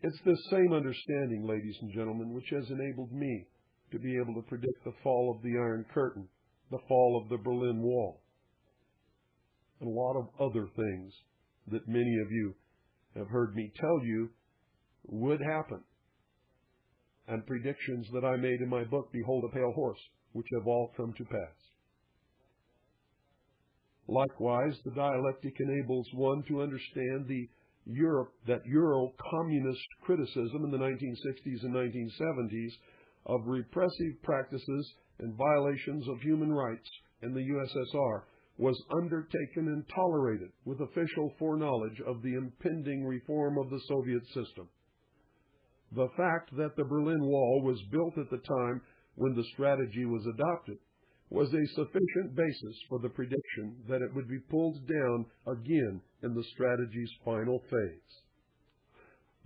It's this same understanding, ladies and gentlemen, which has enabled me to be able to predict the fall of the Iron Curtain, the fall of the Berlin Wall, and a lot of other things that many of you have heard me tell you would happen, and predictions that I made in my book, Behold a Pale Horse, which have all come to pass. Likewise, the dialectic enables one to understand that Euro-communist criticism in the 1960s and 1970s of repressive practices and violations of human rights in the USSR was undertaken and tolerated with official foreknowledge of the impending reform of the Soviet system. The fact that the Berlin Wall was built at the time when the strategy was adopted was a sufficient basis for the prediction that it would be pulled down again in the strategy's final phase.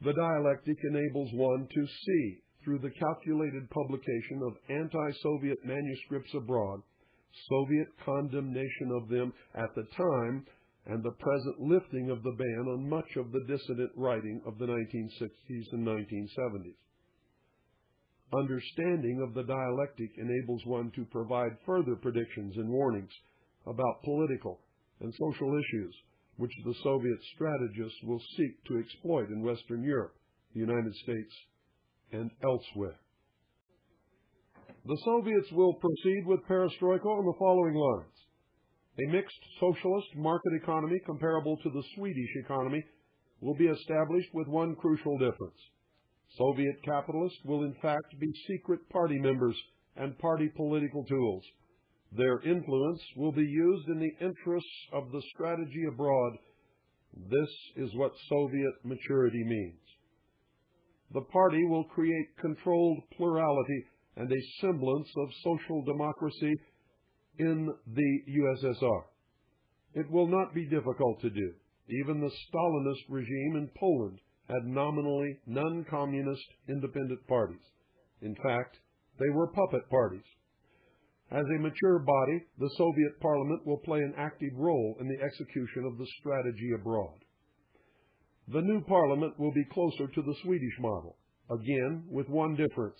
The dialectic enables one to see, through the calculated publication of anti-Soviet manuscripts abroad, Soviet condemnation of them at the time and the present lifting of the ban on much of the dissident writing of the 1960s and 1970s. Understanding of the dialectic enables one to provide further predictions and warnings about political and social issues which the Soviet strategists will seek to exploit in Western Europe, the United States, and elsewhere. The Soviets will proceed with Perestroika on the following lines. A mixed socialist market economy comparable to the Swedish economy will be established with one crucial difference. Soviet capitalists will in fact be secret party members and party political tools. Their influence will be used in the interests of the strategy abroad. This is what Soviet maturity means. The party will create controlled plurality and a semblance of social democracy in the USSR. It will not be difficult to do. Even the Stalinist regime in Poland had nominally non-communist independent parties. In fact, they were puppet parties. As a mature body, the Soviet Parliament will play an active role in the execution of the strategy abroad. The new Parliament will be closer to the Swedish model, again with one difference.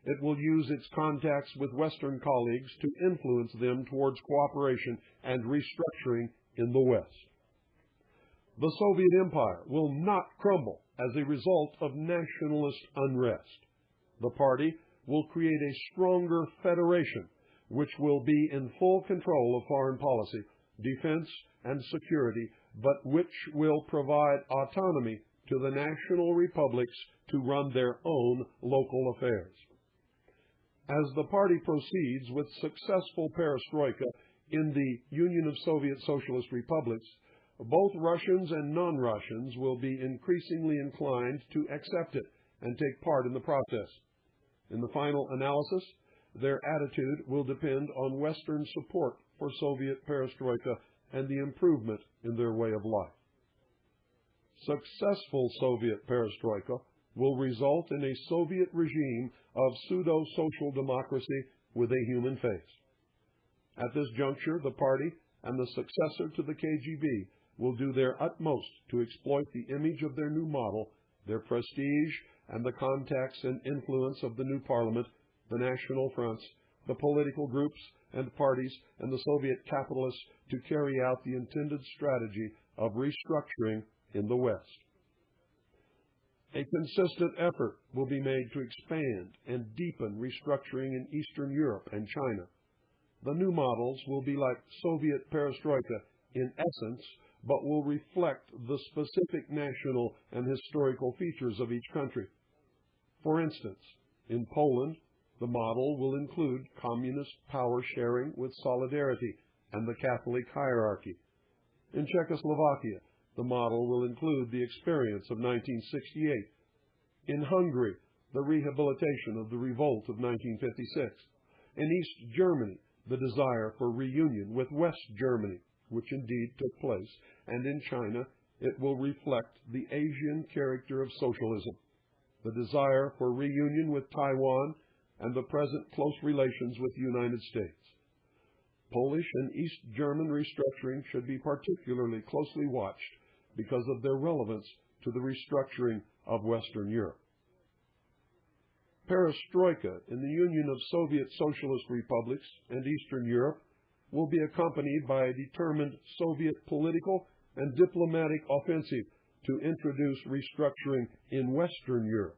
It will use its contacts with Western colleagues to influence them towards cooperation and restructuring in the West. The Soviet Empire will not crumble as a result of nationalist unrest. The party will create a stronger federation which will be in full control of foreign policy, defense, and security, but which will provide autonomy to the national republics to run their own local affairs. As the party proceeds with successful perestroika in the Union of Soviet Socialist Republics, both Russians and non-Russians will be increasingly inclined to accept it and take part in the process. In the final analysis, their attitude will depend on Western support for Soviet perestroika and the improvement in their way of life. Successful Soviet perestroika will result in a Soviet regime of pseudo-social democracy with a human face. At this juncture, the party and the successor to the KGB will do their utmost to exploit the image of their new model, their prestige, and the contacts and influence of the new parliament, the national fronts, the political groups and parties, and the Soviet capitalists to carry out the intended strategy of restructuring in the West. A consistent effort will be made to expand and deepen restructuring in Eastern Europe and China. The new models will be like Soviet perestroika in essence, but will reflect the specific national and historical features of each country. For instance, in Poland, the model will include communist power sharing with solidarity and the Catholic hierarchy. In Czechoslovakia, the model will include the experience of 1968. In Hungary, the rehabilitation of the revolt of 1956. In East Germany, the desire for reunion with West Germany, which indeed took place. And in China, it will reflect the Asian character of socialism, the desire for reunion with Taiwan, and the present close relations with the United States. Polish and East German restructuring should be particularly closely watched because of their relevance to the restructuring of Western Europe. Perestroika in the Union of Soviet Socialist Republics and Eastern Europe will be accompanied by a determined Soviet political and diplomatic offensive to introduce restructuring in Western Europe.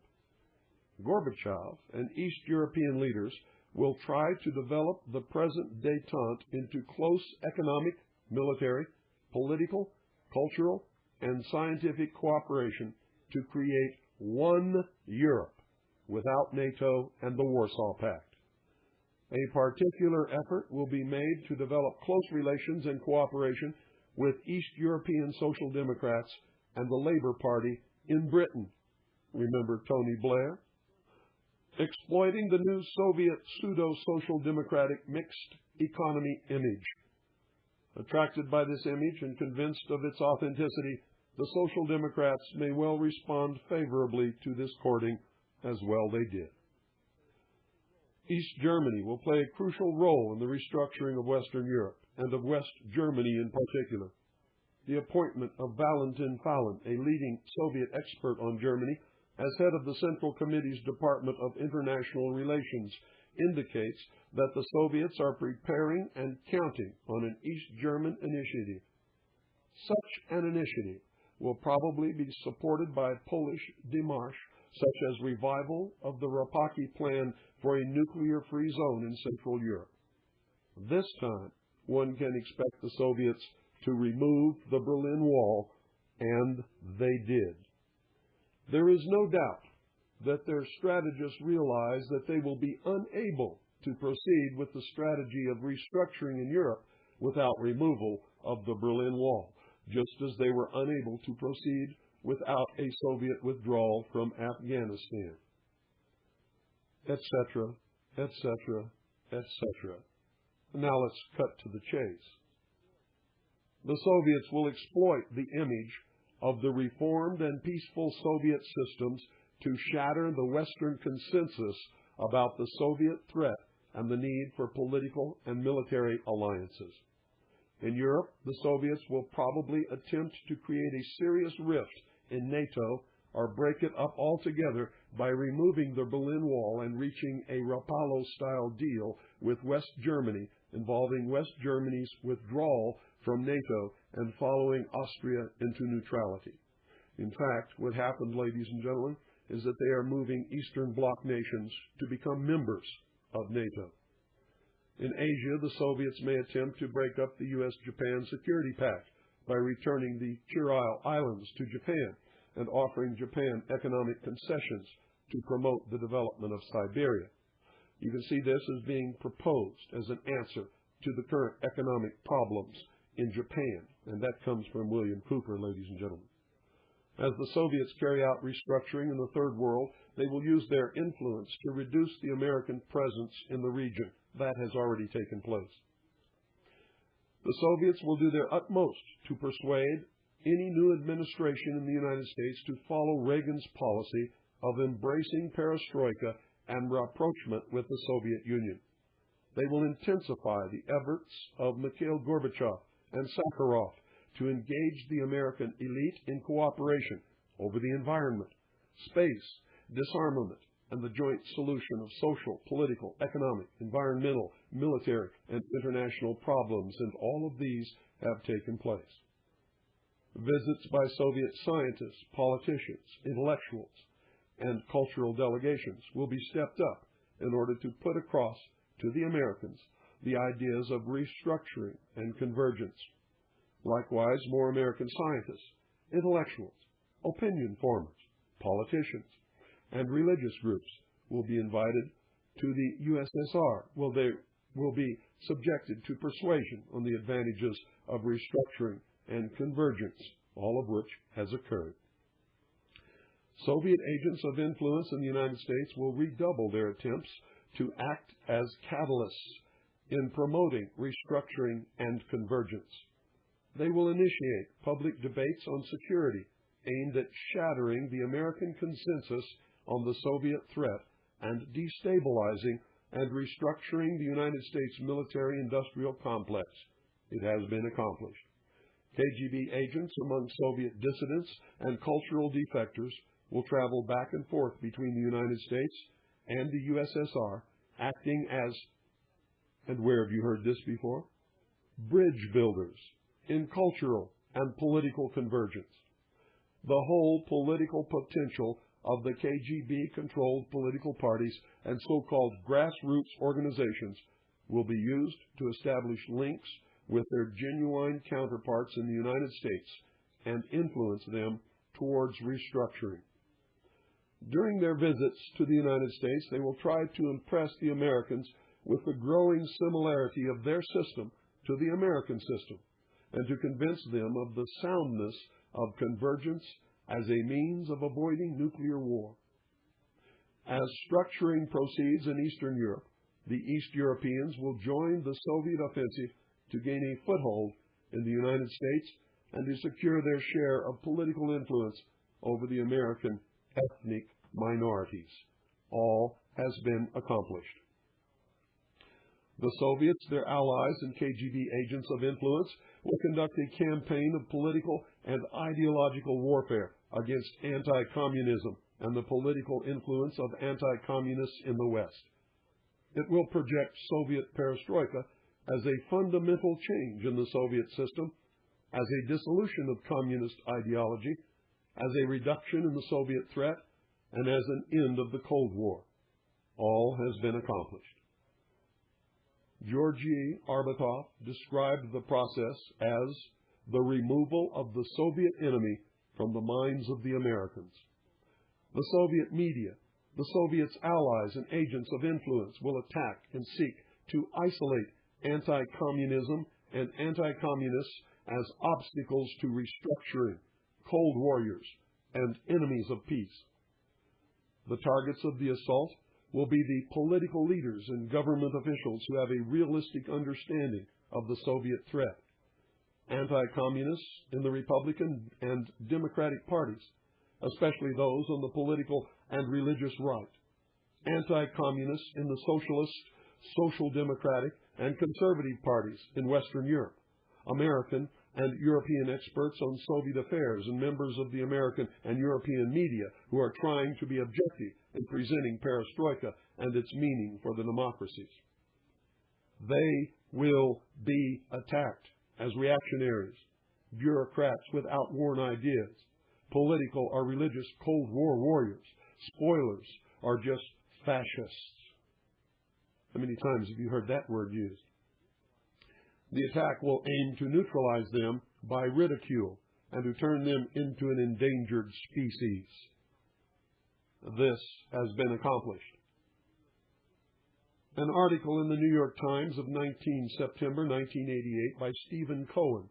Gorbachev and East European leaders will try to develop the present détente into close economic, military, political, cultural, and scientific cooperation to create one Europe without NATO and the Warsaw Pact. A particular effort will be made to develop close relations and cooperation with East European Social Democrats and the Labour Party in Britain. Remember Tony Blair? Exploiting the new Soviet pseudo-social democratic mixed economy image. Attracted by this image and convinced of its authenticity, the Social Democrats may well respond favorably to this courting, as well they did. East Germany will play a crucial role in the restructuring of Western Europe, and of West Germany in particular. The appointment of Valentin Falin, a leading Soviet expert on Germany, as head of the Central Committee's Department of International Relations, indicates that the Soviets are preparing and counting on an East German initiative. Such an initiative will probably be supported by Polish démarches, such as revival of the Rapaki plan for a nuclear-free zone in Central Europe. This time, one can expect the Soviets to remove the Berlin Wall, and they did. There is no doubt that their strategists realize that they will be unable to proceed with the strategy of restructuring in Europe without removal of the Berlin Wall, just as they were unable to proceed without a Soviet withdrawal from Afghanistan, etc., etc., etc. Now let's cut to the chase. The Soviets will exploit the image of the reformed and peaceful Soviet systems to shatter the Western consensus about the Soviet threat and the need for political and military alliances. In Europe, the Soviets will probably attempt to create a serious rift in NATO or break it up altogether by removing the Berlin Wall and reaching a Rapallo-style deal with West Germany involving West Germany's withdrawal from NATO and following Austria into neutrality. In fact, what happened, ladies and gentlemen, is that they are moving Eastern Bloc nations to become members of NATO. In Asia, the Soviets may attempt to break up the U.S.-Japan Security Pact by returning the Kuril Islands to Japan and offering Japan economic concessions to promote the development of Siberia. You can see this as being proposed as an answer to the current economic problems in Japan, and that comes from William Cooper, ladies and gentlemen. As the Soviets carry out restructuring in the Third World, they will use their influence to reduce the American presence in the region. That has already taken place. The Soviets will do their utmost to persuade any new administration in the United States to follow Reagan's policy of embracing Perestroika and rapprochement with the Soviet Union. They will intensify the efforts of Mikhail Gorbachev and Sakharov to engage the American elite in cooperation over the environment, space, disarmament, and the joint solution of social, political, economic, environmental, military, and international problems, and all of these have taken place. Visits by Soviet scientists, politicians, intellectuals, and cultural delegations will be stepped up in order to put across to the Americans the ideas of restructuring and convergence. Likewise, more American scientists, intellectuals, opinion formers, politicians, and religious groups will be invited to the USSR, where they will be subjected to persuasion on the advantages of restructuring and convergence, all of which has occurred. Soviet agents of influence in the United States will redouble their attempts to act as catalysts in promoting restructuring and convergence. They will initiate public debates on security aimed at shattering the American consensus on the Soviet threat and destabilizing and restructuring the United States military-industrial complex. It has been accomplished. KGB agents among Soviet dissidents and cultural defectors will travel back and forth between the United States and the USSR, acting as, and where have you heard this before? Bridge builders in cultural and political convergence. The whole political potential of the KGB-controlled political parties and so-called grassroots organizations will be used to establish links with their genuine counterparts in the United States and influence them towards restructuring. During their visits to the United States, they will try to impress the Americans with the growing similarity of their system to the American system and to convince them of the soundness of convergence as a means of avoiding nuclear war. As structuring proceeds in Eastern Europe, the East Europeans will join the Soviet offensive to gain a foothold in the United States and to secure their share of political influence over the American ethnic minorities. All has been accomplished. The Soviets, their allies, and KGB agents of influence will conduct a campaign of political and ideological warfare against anti-communism and the political influence of anti-communists in the West. It will project Soviet perestroika as a fundamental change in the Soviet system, as a dissolution of communist ideology, as a reduction in the Soviet threat, and as an end of the Cold War. All has been accomplished. Georgy Arbatov described the process as the removal of the Soviet enemy from the minds of the Americans. The Soviet media, The Soviets' allies and agents of influence will attack and seek to isolate anti-communism and anti-communists as obstacles to restructuring, cold warriors, and enemies of peace. The targets of the assault will be the political leaders and government officials who have a realistic understanding of the Soviet threat, anti-communists in the Republican and Democratic parties, especially those on the political and religious right, anti-communists in the socialist, social democratic, and conservative parties in Western Europe, American and European experts on Soviet affairs, and members of the American and European media who are trying to be objective in presenting Perestroika and its meaning for the democracies. They will be attacked as reactionaries, bureaucrats with outworn ideas, political or religious Cold War warriors, spoilers, or just fascists. How many times have you heard that word used? The attack will aim to neutralize them by ridicule and to turn them into an endangered species. This has been accomplished. An article in the New York Times of 19 September 1988 by Stephen Cohen,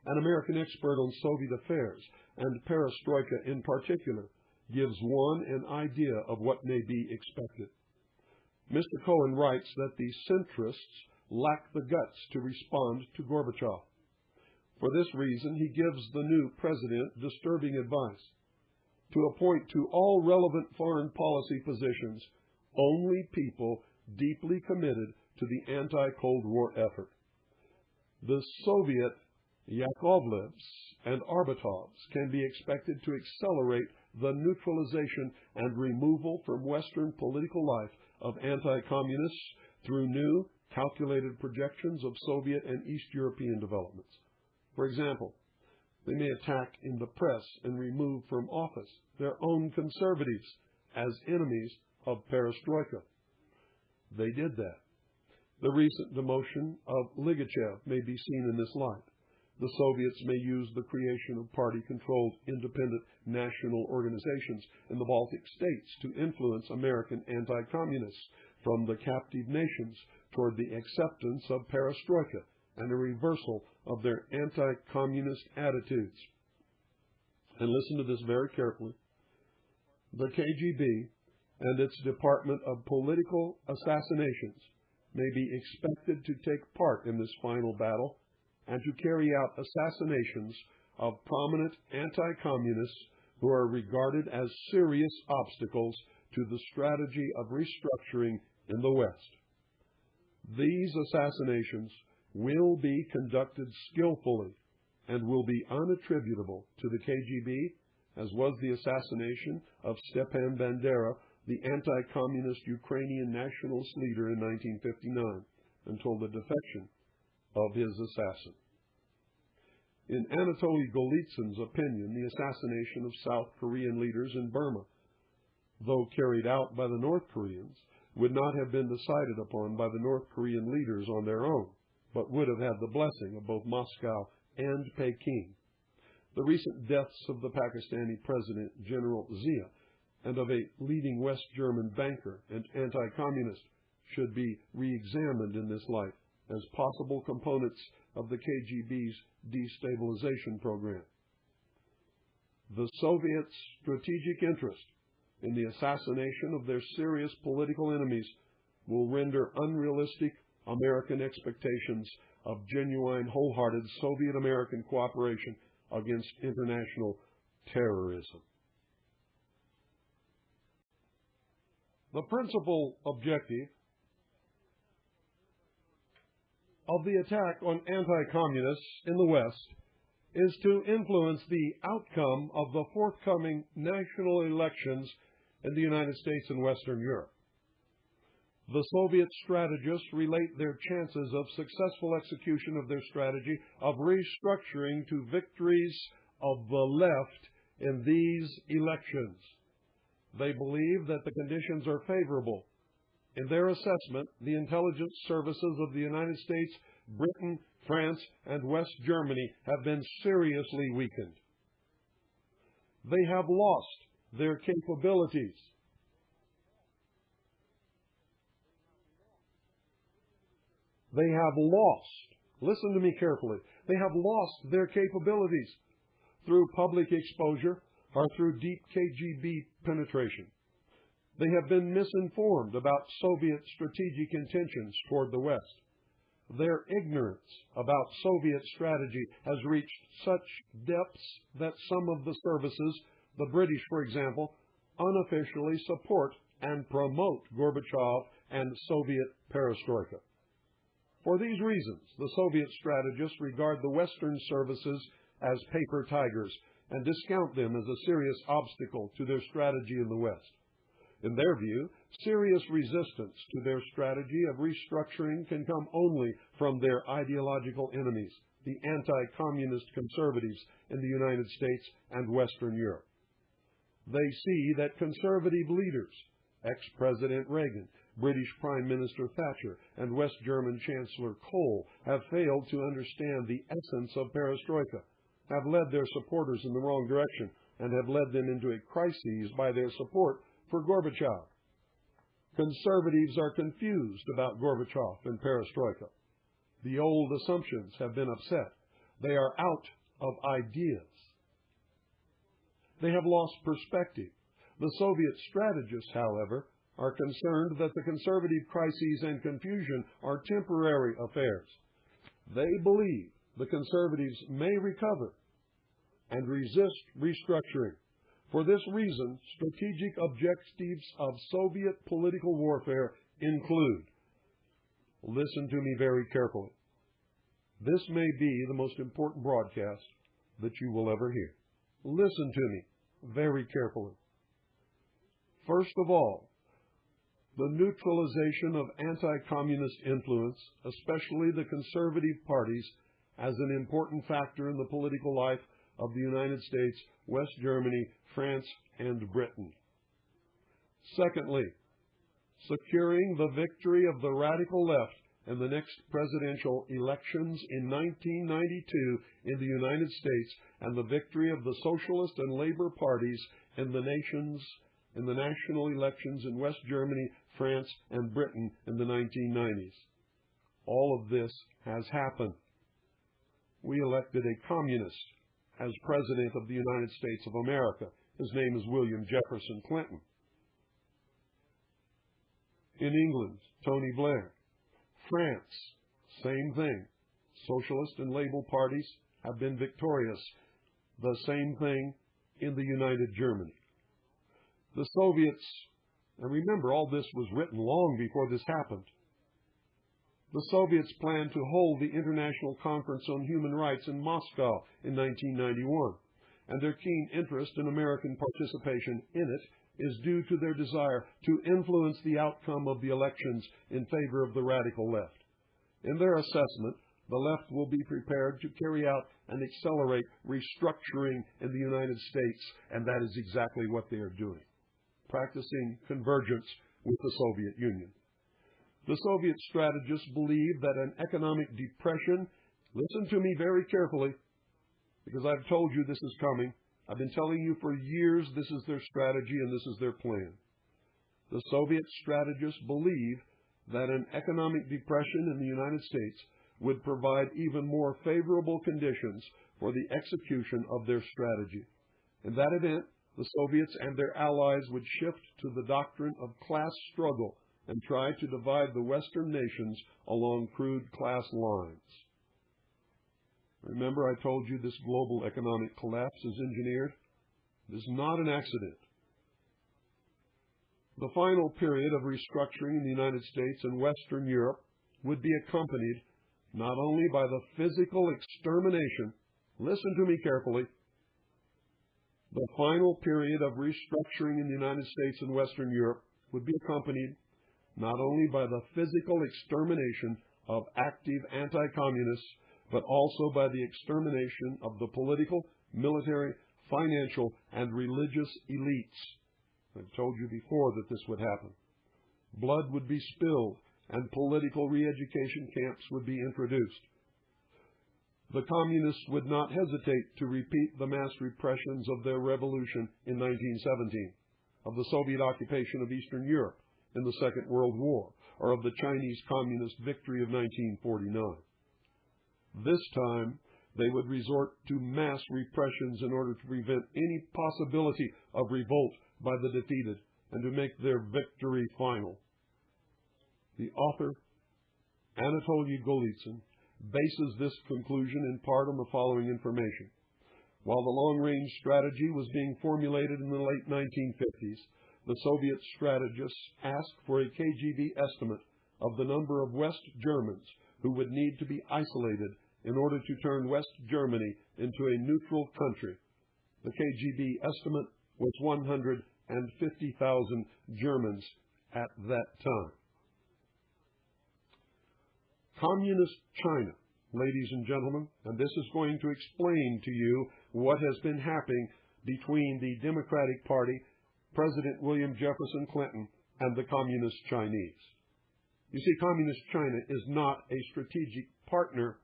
an American expert on Soviet affairs and Perestroika in particular, gives one an idea of what may be expected. Mr. Cohen writes that the centrists lack the guts to respond to Gorbachev. For this reason, he gives the new president disturbing advice to appoint to all relevant foreign policy positions only people deeply committed to the anti-Cold War effort. The Soviet Yakovlevs and Arbatovs can be expected to accelerate the neutralization and removal from Western political life of anti-communists through new, calculated projections of Soviet and East European developments. For example, they may attack in the press and remove from office their own conservatives as enemies of Perestroika. They did that. The recent demotion of Ligachev may be seen in this light. The Soviets may use the creation of party-controlled independent national organizations in the Baltic states to influence American anti-communists from the captive nations toward the acceptance of Perestroika and a reversal of their anti-communist attitudes. And listen to this very carefully. The KGB and its Department of Political Assassinations may be expected to take part in this final battle and to carry out assassinations of prominent anti-communists who are regarded as serious obstacles to the strategy of restructuring in the West. These assassinations will be conducted skillfully and will be unattributable to the KGB, as was the assassination of Stepan Bandera, the anti-communist Ukrainian nationalist leader in 1959, until the defection of his assassin. In Anatoly Golitsyn's opinion, the assassination of South Korean leaders in Burma, though carried out by the North Koreans, would not have been decided upon by the North Korean leaders on their own, but would have had the blessing of both Moscow and Peking. The recent deaths of the Pakistani President General Zia and of a leading West German banker and anti-communist should be re-examined in this light as possible components of the KGB's destabilization program. The Soviets' strategic interest in the assassination of their serious political enemies will render unrealistic American expectations of genuine, wholehearted Soviet-American cooperation against international terrorism. The principal objective of the attack on anti-communists in the West is to influence the outcome of the forthcoming national elections in the United States and Western Europe. The Soviet strategists relate their chances of successful execution of their strategy of restructuring to victories of the left in these elections. They believe that the conditions are favorable. In their assessment, the intelligence services of the United States, Britain, France, and West Germany have been seriously weakened. They have lost their capabilities. They have lost, listen to me carefully, they have lost their capabilities through public exposure or through deep KGB penetration. They have been misinformed about Soviet strategic intentions toward the West. Their ignorance about Soviet strategy has reached such depths that some of the services, the British, for example, unofficially support and promote Gorbachev and Soviet Perestroika. For these reasons, the Soviet strategists regard the Western services as paper tigers and discount them as a serious obstacle to their strategy in the West. In their view, serious resistance to their strategy of restructuring can come only from their ideological enemies, the anti-communist conservatives in the United States and Western Europe. They see that conservative leaders, ex-President Reagan, British Prime Minister Thatcher, and West German Chancellor Kohl have failed to understand the essence of perestroika, have led their supporters in the wrong direction, and have led them into a crisis by their support for Gorbachev. Conservatives are confused about Gorbachev and perestroika. The old assumptions have been upset. They are out of ideas. They have lost perspective. The Soviet strategists, however, are concerned that the conservative crises and confusion are temporary affairs. They believe the conservatives may recover and resist restructuring. For this reason, strategic objectives of Soviet political warfare include, listen to me very carefully. This may be the most important broadcast that you will ever hear. Listen to me very carefully. First of all, the neutralization of anti-communist influence, especially the conservative parties, as an important factor in the political life of the United States, West Germany, France, and Britain. Secondly, securing the victory of the radical left in the next presidential elections in 1992 in the United States and the victory of the Socialist and Labor parties in the national elections in West Germany, France, and Britain in the 1990s. All of this has happened. We elected a communist as President of the United States of America. His name is William Jefferson Clinton. In England, Tony Blair. France, same thing. Socialist and Labour parties have been victorious. The same thing in the United Germany. The Soviets, and remember, all this was written long before this happened. The Soviets planned to hold the International Conference on Human Rights in Moscow in 1991, and their keen interest in American participation in it is due to their desire to influence the outcome of the elections in favor of the radical left. In their assessment, the left will be prepared to carry out and accelerate restructuring in the United States, and that is exactly what they are doing, practicing convergence with the Soviet Union. The Soviet strategists believe that an economic depression, listen to me very carefully, because I've told you this is coming. I've been telling you for years this is their strategy and this is their plan. The Soviet strategists believe that an economic depression in the United States would provide even more favorable conditions for the execution of their strategy. In that event, the Soviets and their allies would shift to the doctrine of class struggle and try to divide the Western nations along crude class lines. Remember, I told you this global economic collapse is engineered? It is not an accident. The final period of restructuring in the United States and Western Europe would be accompanied not only by the physical extermination, listen to me carefully, the final period of restructuring in the United States and Western Europe would be accompanied not only by the physical extermination of active anti-communists, but also by the extermination of the political, military, financial, and religious elites. I've told you before that this would happen. Blood would be spilled, and political re-education camps would be introduced. The communists would not hesitate to repeat the mass repressions of their revolution in 1917, of the Soviet occupation of Eastern Europe in the Second World War, or of the Chinese Communist victory of 1949. This time, they would resort to mass repressions in order to prevent any possibility of revolt by the defeated and to make their victory final. The author, Anatoliy Golitsyn, bases this conclusion in part on the following information. While the long-range strategy was being formulated in the late 1950s, the Soviet strategists asked for a KGB estimate of the number of West Germans who would need to be isolated in order to turn West Germany into a neutral country. The KGB estimate was 150,000 Germans at that time. Communist China, ladies and gentlemen, and this is going to explain to you what has been happening between the Democratic Party, President William Jefferson Clinton, and the Communist Chinese. You see, Communist China is not a strategic partner,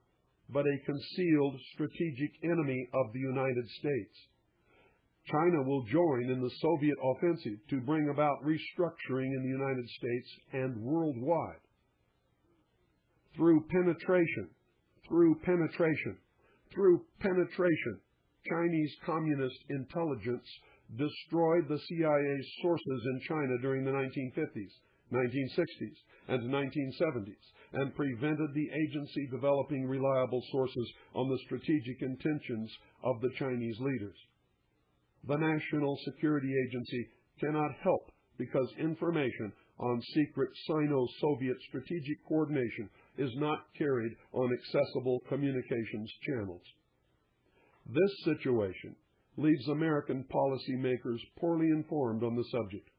but a concealed strategic enemy of the United States. China will join in the Soviet offensive to bring about restructuring in the United States and worldwide. Through penetration, Chinese Communist intelligence destroyed the CIA's sources in China during the 1950s, 1960s, and 1970s, and prevented the agency developing reliable sources on the strategic intentions of the Chinese leaders. The National Security Agency cannot help because information on secret Sino-Soviet strategic coordination is not carried on accessible communications channels. This situation leaves American policymakers poorly informed on the subject.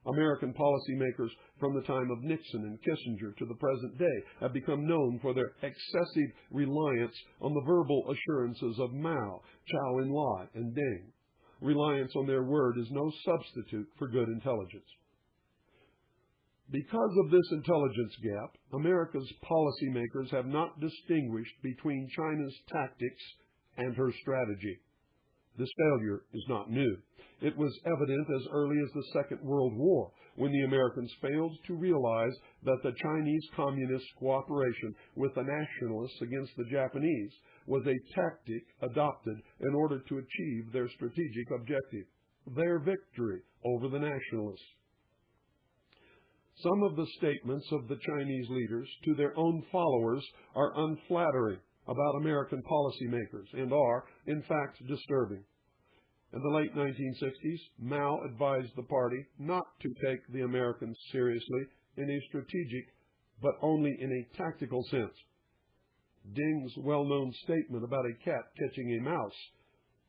American policymakers from the time of Nixon and Kissinger to the present day have become known for their excessive reliance on the verbal assurances of Mao, Chow En-lai, and Deng. Reliance on their word is no substitute for good intelligence. Because of this intelligence gap, America's policymakers have not distinguished between China's tactics and her strategy. This failure is not new. It was evident as early as the Second World War, when the Americans failed to realize that the Chinese Communist cooperation with the nationalists against the Japanese was a tactic adopted in order to achieve their strategic objective, their victory over the nationalists. Some of the statements of the Chinese leaders to their own followers are unflattering about American policymakers and are, in fact, disturbing. In the late 1960s, Mao advised the party not to take the Americans seriously in a strategic, but only in a tactical sense. Deng's well-known statement about a cat catching a mouse,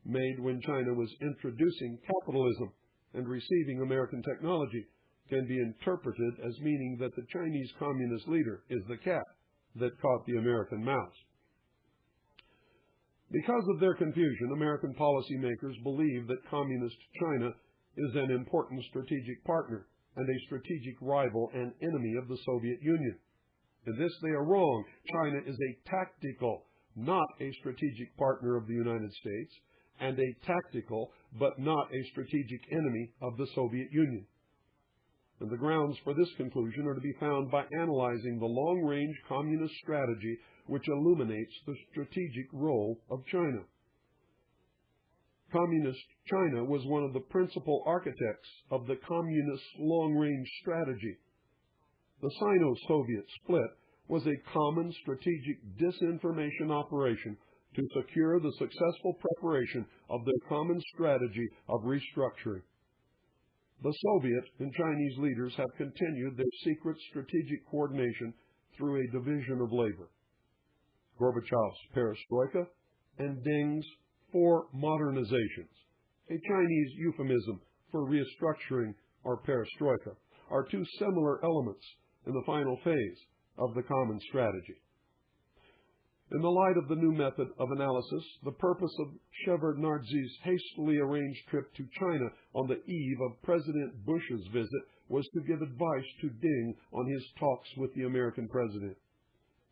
made when China was introducing capitalism and receiving American technology, can be interpreted as meaning that the Chinese communist leader is the cat that caught the American mouse. Because of their confusion, American policymakers believe that Communist China is an important strategic partner and a strategic rival and enemy of the Soviet Union. In this they are wrong. China is a tactical, not a strategic partner of the United States, and a tactical, but not a strategic enemy of the Soviet Union. And the grounds for this conclusion are to be found by analyzing the long-range communist strategy which illuminates the strategic role of China. Communist China was one of the principal architects of the communist long-range strategy. The Sino-Soviet split was a common strategic disinformation operation to secure the successful preparation of their common strategy of restructuring. The Soviet and Chinese leaders have continued their secret strategic coordination through a division of labor. Gorbachev's Perestroika and Deng's four modernizations, a Chinese euphemism for restructuring or perestroika, are two similar elements in the final phase of the common strategy. In the light of the new method of analysis, the purpose of Shevardnadze's hastily arranged trip to China on the eve of President Bush's visit was to give advice to Deng on his talks with the American president.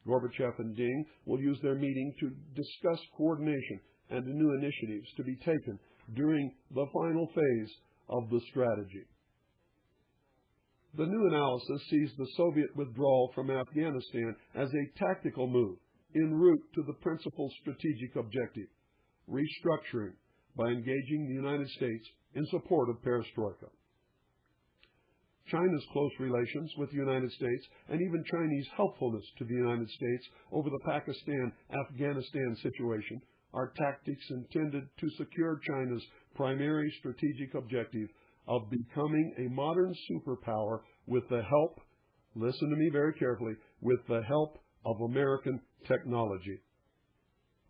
Gorbachev and Deng will use their meeting to discuss coordination and new initiatives to be taken during the final phase of the strategy. The new analysis sees the Soviet withdrawal from Afghanistan as a tactical move en route to the principal strategic objective, restructuring by engaging the United States in support of Perestroika. China's close relations with the United States and even Chinese helpfulness to the United States over the Pakistan-Afghanistan situation are tactics intended to secure China's primary strategic objective of becoming a modern superpower with the help, listen to me very carefully, with the help of American technology.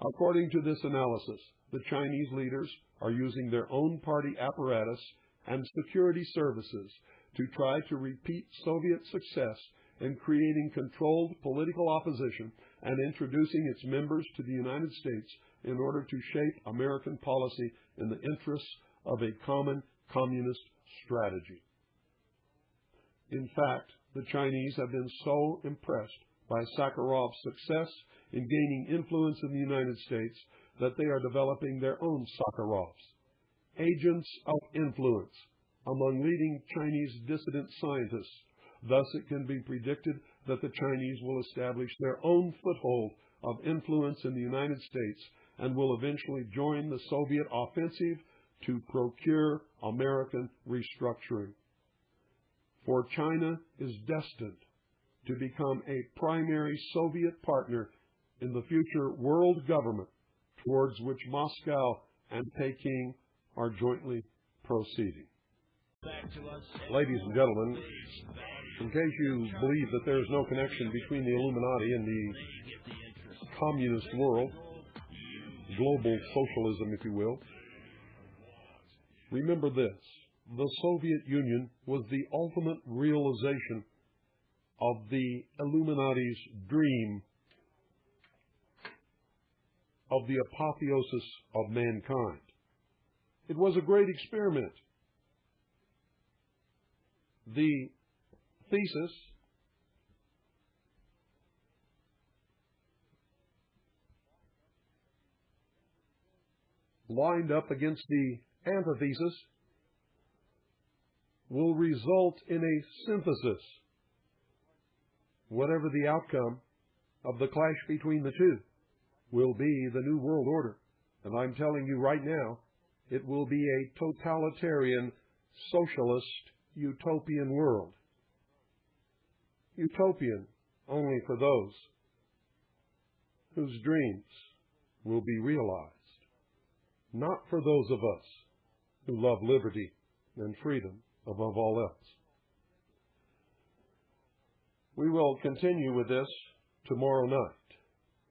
According to this analysis, the Chinese leaders are using their own party apparatus and security services to try to repeat Soviet success in creating controlled political opposition and introducing its members to the United States in order to shape American policy in the interests of a common communist strategy. In fact, the Chinese have been so impressed by Sakharov's success in gaining influence in the United States that they are developing their own Sakharovs, agents of influence, among leading Chinese dissident scientists. Thus, it can be predicted that the Chinese will establish their own foothold of influence in the United States and will eventually join the Soviet offensive to procure American restructuring. For China is destined to become a primary Soviet partner in the future world government towards which Moscow and Peking are jointly proceeding. Ladies and gentlemen, in case you believe that there is no connection between the Illuminati and the communist world, global socialism, if you will, remember this: the Soviet Union was the ultimate realization of the Illuminati's dream of the apotheosis of mankind. It was a great experiment. The thesis lined up against the antithesis will result in a synthesis, whatever the outcome of the clash between the two will be the New World Order. And I'm telling you right now, it will be a totalitarian, socialist, utopian world. Utopian only for those whose dreams will be realized, not for those of us who love liberty and freedom above all else. We will continue with this tomorrow night.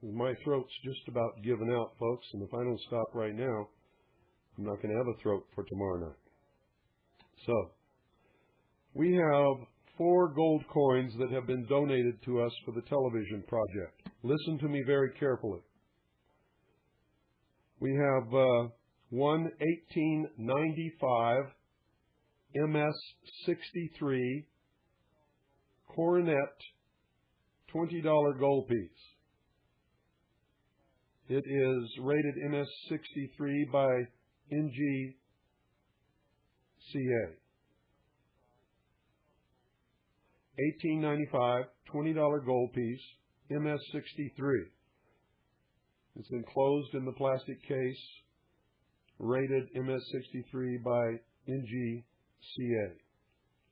My throat's just about given out, folks, and if I don't stop right now, I'm not going to have a throat for tomorrow night. So, we have 4 gold coins that have been donated to us for the television project. Listen to me very carefully. We have one 1895 MS-63 Coronet $20 gold piece. It is rated MS-63 by NGCA. $18.95, $20 gold piece, MS-63. It's enclosed in the plastic case, rated MS-63 by NGCA,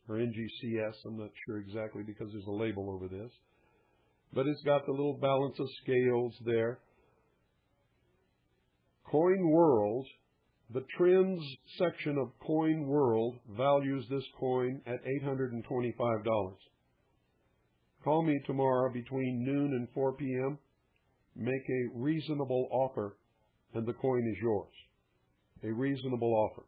or NGCS, I'm not sure exactly because there's a label over this. But it's got the little balance of scales there. Coin World, the trends section of Coin World values this coin at $825. Call me tomorrow between noon and 4 p.m. Make a reasonable offer, and the coin is yours. A reasonable offer.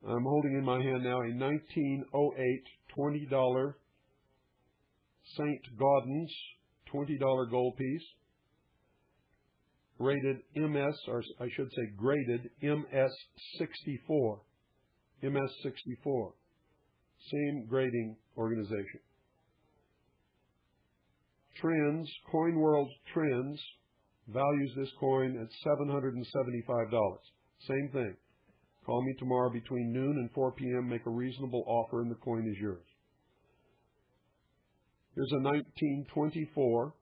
I'm holding in my hand now a 1908 $20 St. Gaudens $20 gold piece, rated MS, or I should say graded MS-64. MS-64. Same grading organization. Trends, Coin World Trends, values this coin at $775. Same thing. Call me tomorrow between noon and 4 p.m. Make a reasonable offer, and the coin is yours. Here's a 1924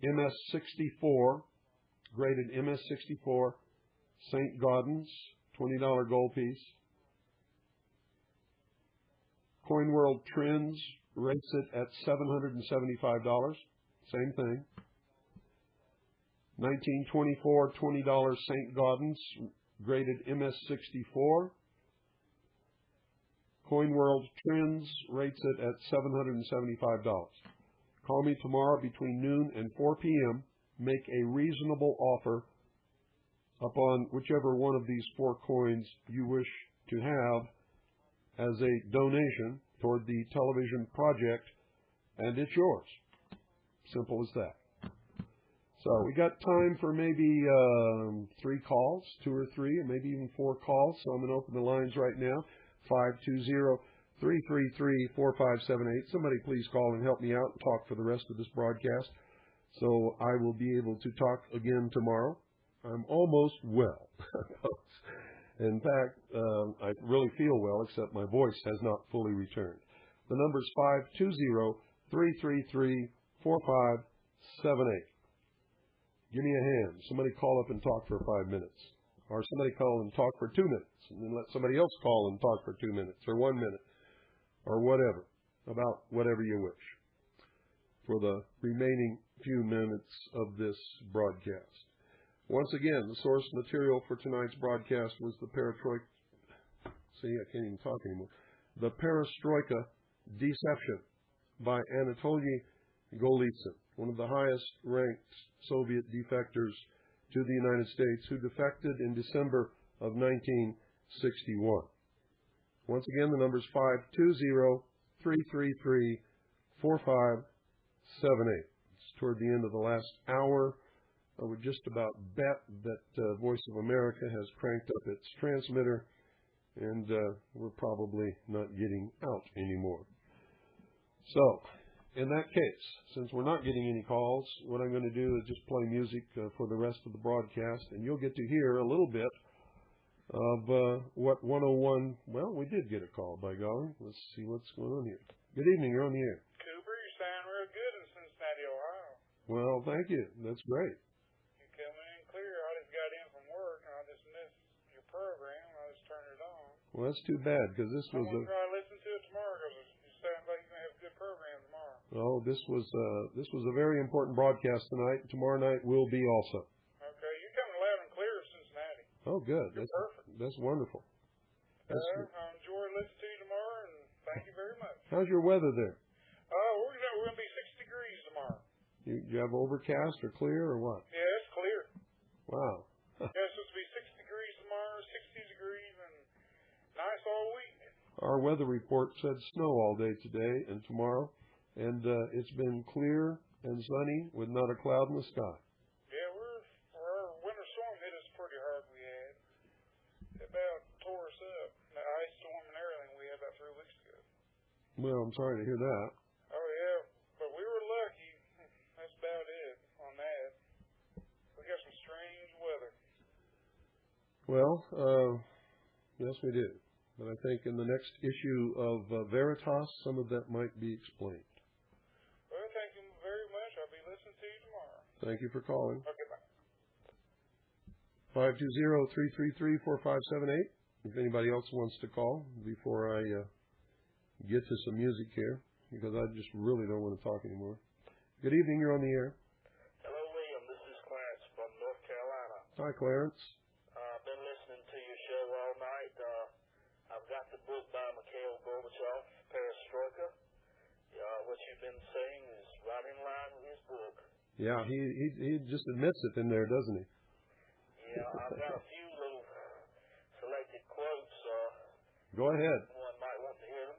MS-64, graded MS-64, St. Gaudens, $20 gold piece. Coin World Trends rates it at $775. Same thing. 1924 $20 St. Gaudens, graded MS-64. Coin World Trends rates it at $775. Call me tomorrow between noon and 4 p.m. Make a reasonable offer upon whichever one of these 4 coins you wish to have as a donation toward the television project, and it's yours. Simple as that. So we got time for maybe 3 calls, 2 or 3, or maybe even 4 calls. So I'm going to open the lines right now. 520-333-4578. Somebody please call and help me out and talk for the rest of this broadcast, so I will be able to talk again tomorrow. I'm almost well. In fact, I really feel well, except my voice has not fully returned. The number is 520-333-4578. Give me a hand. Somebody call up and talk for 5 minutes. Or somebody call and talk for 2 minutes, and then let somebody else call and talk for 2 minutes, or 1 minute, or whatever, about whatever you wish, for the remaining few minutes of this broadcast. Once again, the source material for tonight's broadcast was the Perestroika. See, I can't even talk anymore. The Perestroika Deception by Anatoliy Golitsyn, one of the highest-ranked Soviet defectors to the United States, who defected in December of 1961. Once again, the number is 520-333-4578. It's toward the end of the last hour. I would just about bet that Voice of America has cranked up its transmitter, and we're probably not getting out anymore. So, in that case, since we're not getting any calls, what I'm going to do is just play music for the rest of the broadcast, and you'll get to hear a little bit of what 101, well, we did get a call, by golly. Let's see what's going on here. Good evening, you're on the air. Cooper, you sound real good in Cincinnati, Ohio. Well, thank you. That's great. You coming in clear. I just got in from work, and I just missed your program. I just turned it on. Well, that's too bad, because this was I'm going to try to listen to it tomorrow, because you sound like you're going to have a good program tomorrow. Oh, this was a very important broadcast tonight. Tomorrow night will be also. Okay, you're coming loud and clear, Cincinnati. Oh, good. You're perfect. That's wonderful. I'll enjoy listening to you tomorrow, and thank you very much. How's your weather there? We're going to be 6 degrees tomorrow. You have overcast or clear or what? Yeah, it's clear. Wow. Yeah, it's supposed to be 6 degrees tomorrow, 60 degrees, and nice all week. Our weather report said snow all day today and tomorrow, and it's been clear and sunny with not a cloud in the sky. Yeah, our winter storm hit us pretty hard. We had it about tore us up. The ice storm and everything we had about 3 weeks ago. Well, I'm sorry to hear that. Oh yeah, but we were lucky. That's about it on that. We got some strange weather. Well, yes, we did. But I think in the next issue of Veritas, some of that might be explained. Well, thank you very much. I'll be listening to you tomorrow. Thank you for calling. Okay, bye. 520-333-4578. If anybody else wants to call before I get to some music here, because I just really don't want to talk anymore. Good evening, you're on the air. Hello, William. This is Clarence from North Carolina. Hi, Clarence. I've been listening to your show all night. I've got the book by Mikhail Gorbachev, Perestroika. What you've been saying is right in line with his book. Yeah, he just admits it in there, doesn't he? Yeah, I've got a few little selected quotes. Go ahead. One might want to hear them.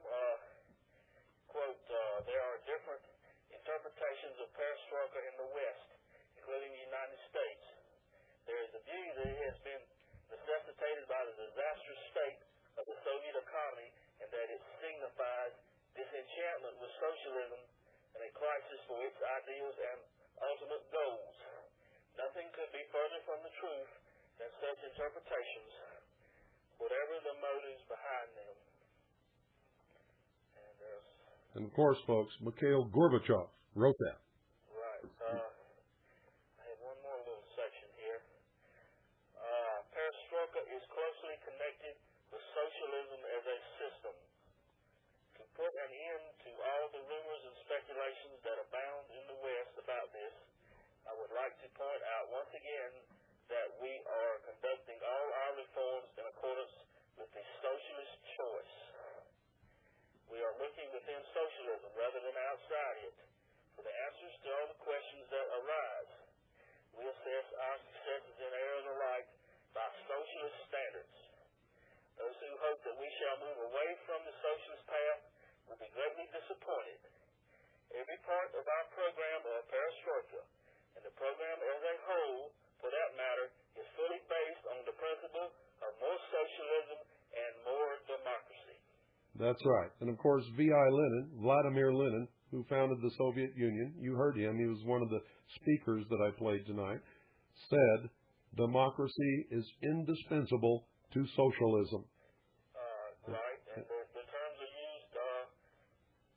Quote, there are different interpretations of Perestroika in the West, including the United States. There is a view that it has been necessitated by the disastrous state of the Soviet economy, and that it signifies disenchantment with socialism and a crisis for its ideals and ultimate goals. Nothing could be further from the truth than such interpretations, whatever the motives behind them. And of course, folks, Mikhail Gorbachev wrote that. Right. I have one more little section here. Perestroika is closely connected with socialism as a system. To put an end to all the rumors and speculations that abound in the West about this, I would like to point out once again that we are conducting all our reforms in accordance with the socialist choice. We are looking within socialism rather than outside it for the answers to all the questions that arise. We assess our successes in areas alike by socialist standards. Those who hope that we shall move away from the socialist path will be greatly disappointed. Every part of our program of Perestroika, and the program as a whole, for that matter, is fully based on the principle of more socialism and more democracy. That's right. And of course, Vladimir Lenin, who founded the Soviet Union, you heard him, he was one of the speakers that I played tonight, said democracy is indispensable to socialism. Right, and the terms are used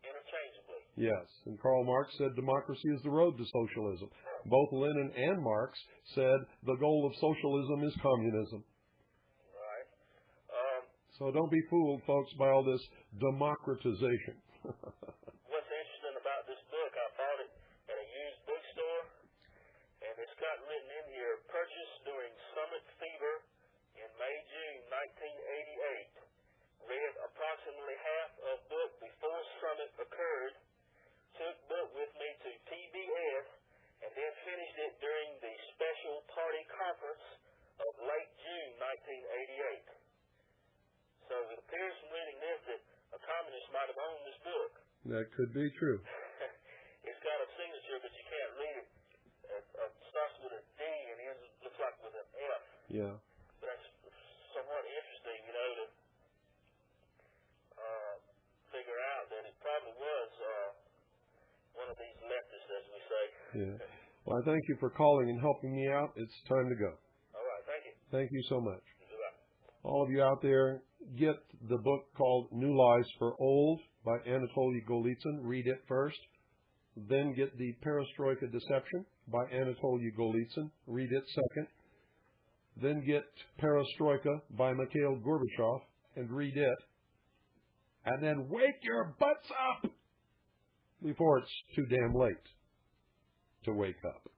interchangeably. Yes, and Karl Marx said democracy is the road to socialism. Both Lenin and Marx said the goal of socialism is communism. Right. So don't be fooled, folks, by all this democratization. What's interesting about this book, I bought it at a used bookstore, and it's got written in here, purchased during Summit Fever in May-June 1988. Read approximately half of book before Summit occurred, took book with me to PBS, and then finished it during the special party conference of late June 1988. So it appears from reading this that a communist might have owned this book. That could be true. It's got a signature, but you can't read it. It starts with a D and ends, looks like with an F. Yeah. But that's somewhat interesting, you know, to figure out that it probably was one of these leftists, as we say. Yeah. Well, I thank you for calling and helping me out. It's time to go. All right, thank you. Thank you so much. Goodbye. All of you out there, get the book called New Lies for Old by Anatoly Golitsyn. Read it first. Then get the Perestroika Deception by Anatoly Golitsyn. Read it second. Then get Perestroika by Mikhail Gorbachev and read it. And then wake your butts up before it's too damn late to wake up.